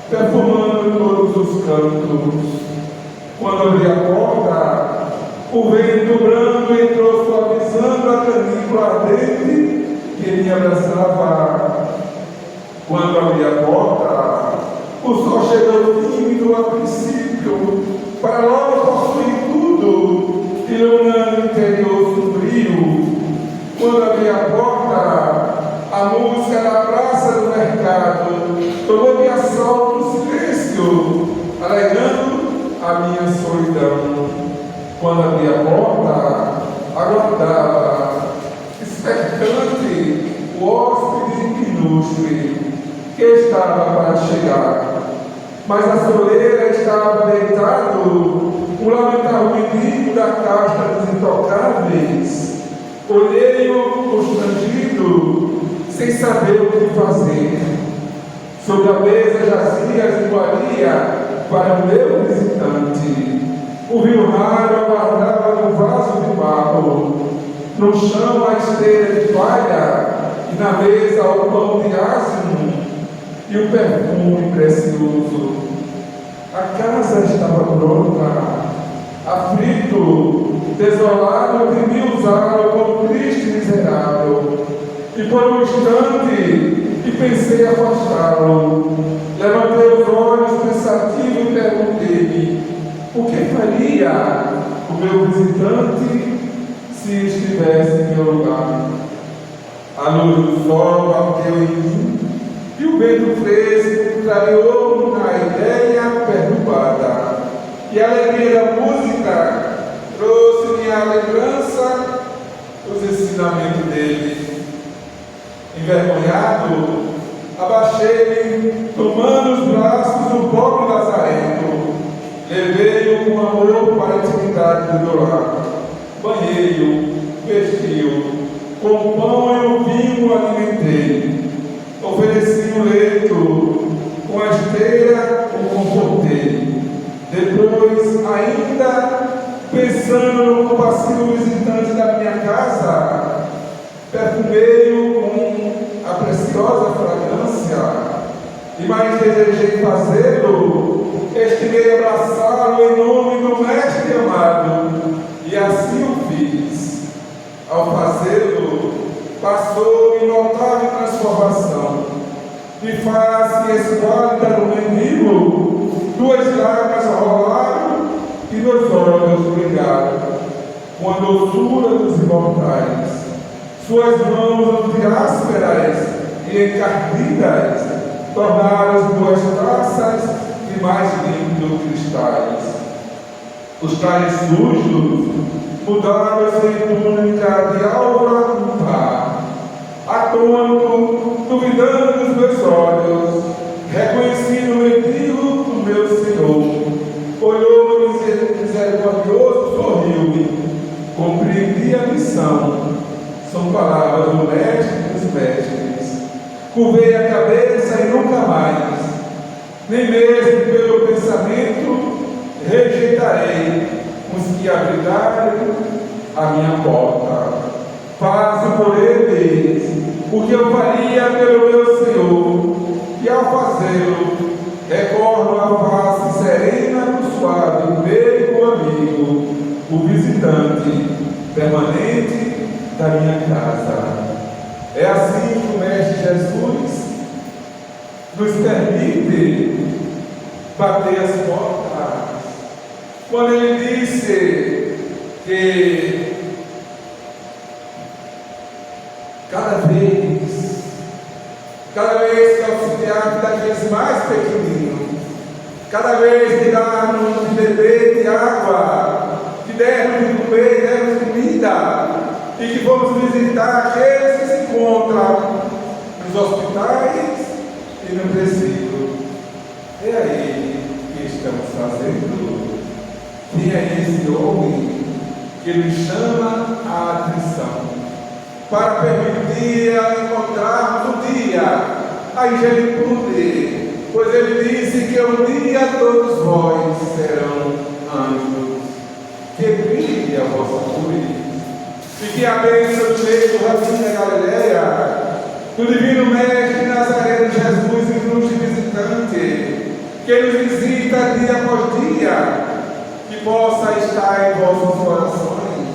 perfumando todos os cantos. Quando abri a porta, o vento brando entrou suavizando a canícula ardente que me abraçava. Quando abri a porta, o sol chegou tímido a princípio, para logo possuir tudo, iluminando o interior sombrio. Quando abri a porta, a música da praça do mercado tomou-me a sol no silêncio, alegando a minha solidão. Quando abri a porta, aguardava, expectante, o hóspede ilustre que estava para chegar. Mas a soleira estava deitado, um lamentável mendigo da casta dos intocáveis. Olhei-o constrangido, sem saber o que fazer. Sobre a mesa jazia a iguaria para o meu visitante. O vinho raro aguardava no vaso de barro, no chão a esteira de palha, e na mesa o pão de asno e o perfume precioso. A casa estava pronta, aflito, desolado, eu temi usá-lo como triste e miserável. E por um instante, e pensei afastá-lo, levantei os olhos pensativo e perguntei-me: o que faria o meu visitante se estivesse em meu lugar? A luz do sol bateu em mim e o vento fresco clareou na ideia perturbada. E a alegria da música trouxe-me a lembrança dos ensinamentos dele. Envergonhado, abaixei-me, tomando os braços do pobre Lazarento. Levei-o com amor para a intimidade do meu lar. Banhei-o, vesti-o, com pão e o vinho o alimentei. Ofereci o leito, com a esteira o confortei. Depois, ainda pensando no compassivo visitante da minha casa, perfumei-o com a preciosa fragrância. E mais desejei fazê-lo, estimei abraçá-lo em nome do Mestre amado, e assim o fiz. Ao fazê-lo, passou notável transformação. De face esquálida do mendigo, duas lágrimas rolaram e dois olhos brilharam, com a doçura dos imortais. Suas mãos ásperas e encardidas tornaram as duas taças de mais límpidos cristais. Os tais sujos mudaram-se em túnica de alva no par. Atônito, duvidando dos meus olhos, reconheci no mendigo do meu Senhor. Olhou-me misericordioso, sorriu-me. Compreendi a missão. São palavras do Mestre dos Mestres. Curvei a cabeça e nunca mais, nem mesmo pelo pensamento, rejeitarei os que abrigarem a minha porta. Faço por eles o que eu faria pelo meu Senhor, e ao fazê-lo, recordo a face serena do suave, meigo amigo, o visitante permanente da minha casa. É assim que o Mestre Jesus nos permite bater as portas. Quando ele disse que cada vez que auxiliar daqueles mais pequeninos, cada vez que darmos de beber de água, que dermos de comer, dermos comida, e que vamos visitar aqueles que se encontram nos hospitais e no presídio. É aí que estamos fazendo. Quem é esse homem que nos chama a atenção para permitir encontrarmos o dia a ingenuidade, pois ele disse que um dia todos vós serão anjos. Que brilhe a vossa luz, e que a bênção do meio do Rabino da Galileia, do Divino Mestre Nazareno Jesus e ilustre visitante, que nos visita dia após dia, que possa estar em vossos corações,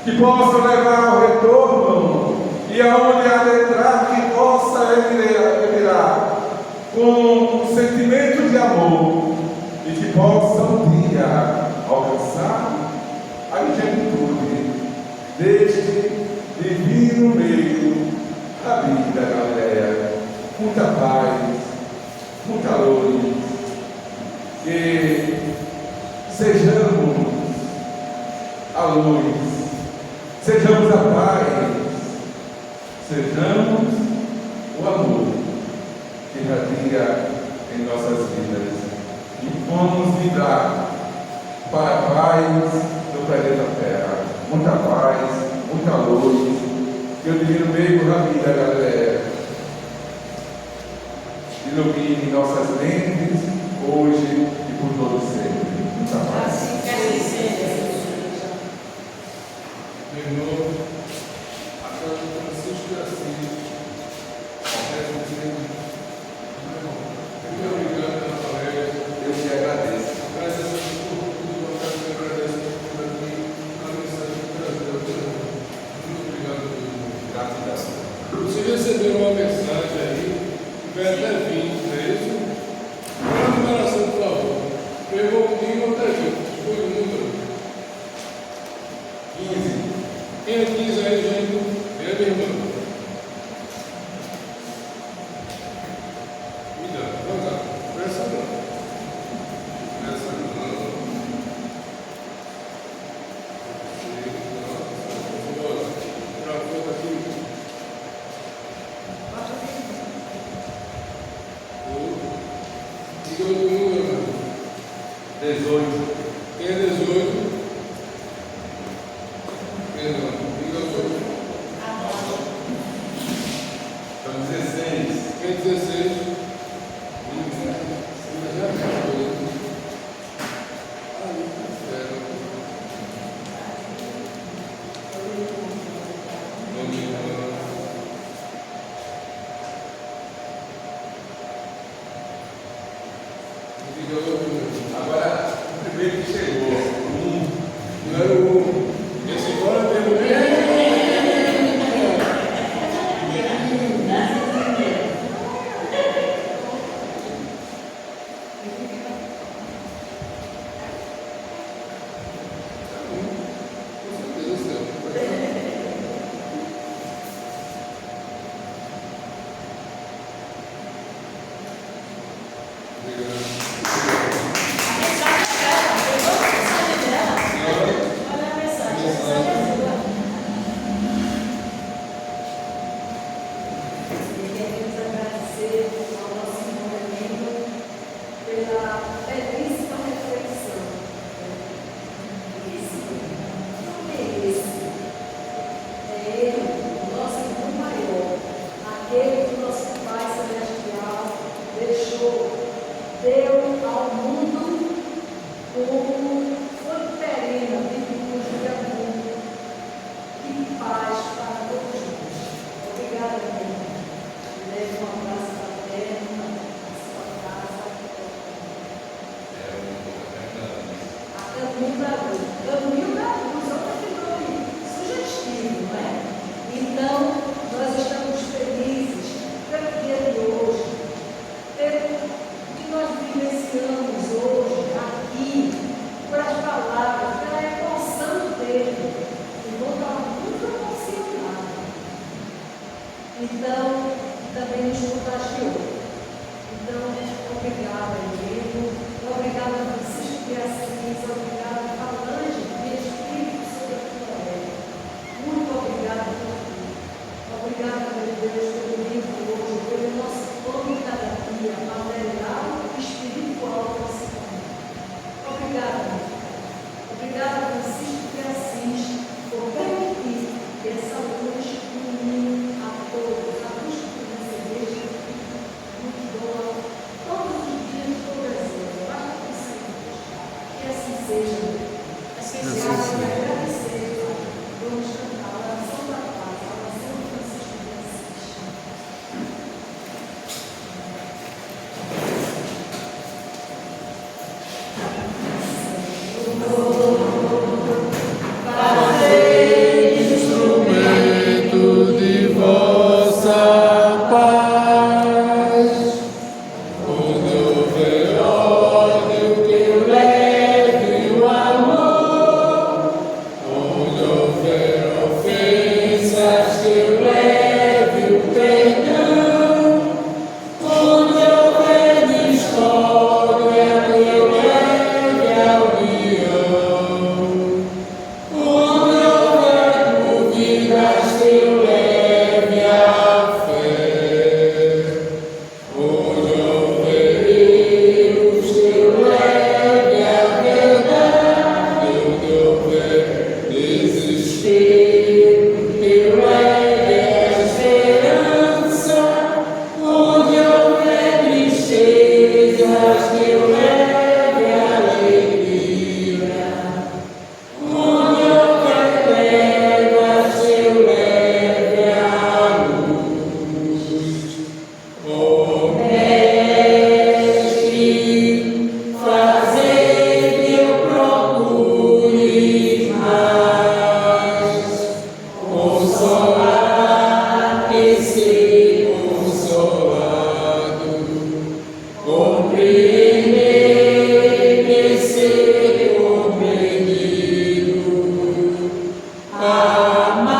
que possa levar ao retorno, e aonde adentrar, que possa retirar com um sentimento de amor, e que possa um dia alcançar a ingenuidade deste divino meio da vida, Galileia. Muita paz, muita luz, que sejamos a luz, sejamos a paz, sejamos o amor que irradia em nossas vidas, e vamos vibrar para a paz do planeta Terra. Muita paz, muita luz, que o divino meio da vida, galera, ilumine nossas mentes hoje e por todo sempre. Muita paz. De novo, a Santa Francisco de Assis, muito obrigado pela palestra. Eu te agradeço. Agradecemos por tudo, eu agradeço por aqui, a mensagem que trazeu. Muito obrigado por tudo. Gratidão. Você recebeu uma mensagem aí, vai até 20, não é isso? Uma numeração, por favor. Pegou comigo até 20, escolhe o número. 15. Quem é 15 aí, gente? É, minha irmã. Cuidado, devagar. Pressa não. Pressa não. Bora. Travou aqui. Diga outro número, irmão. 18. Quem é 18? Perdão, diga outro. Então 16. Quem é 16? Já acabou. Agora, o Então, também nos contagiou. Então, obrigada, Diego. Obrigada, Francisco de Assis. Obrigada, Falange, de Espírito sobre a tua vida. Muito obrigada por tudo. Obrigada, meu Deus, pelo livro hoje, pelo nosso pão de cada dia, material e espiritual nesse mundo. Obrigada, obrigada, Francisco de Assis, por permitir que essa luz ilumine a todos, a luz que recebeis nos doa todos os dias de todas as horas. Basta que Senhor, que assim seja. Assim seja. E agradecer, vamos cantar a oração da paz, a oração de Francisco de Assis. Instrumento de vossa paz, onde houver ódio que eu leve o amor, onde houver ofensas que eu leve o perdão, onde houver discórdia que eu leve a união. Onde houver dúvidas que eu leve a fé, onde houver erros que eu leve a verdade, onde houver desespero que eu leve a esperança, onde houver tristezas que eu leve a alegria. Onde houver trevas, eu leve a luz. Ó Mestre, fazei que eu procure mais consolar e ser consolado, compreender e ser compreendido, amar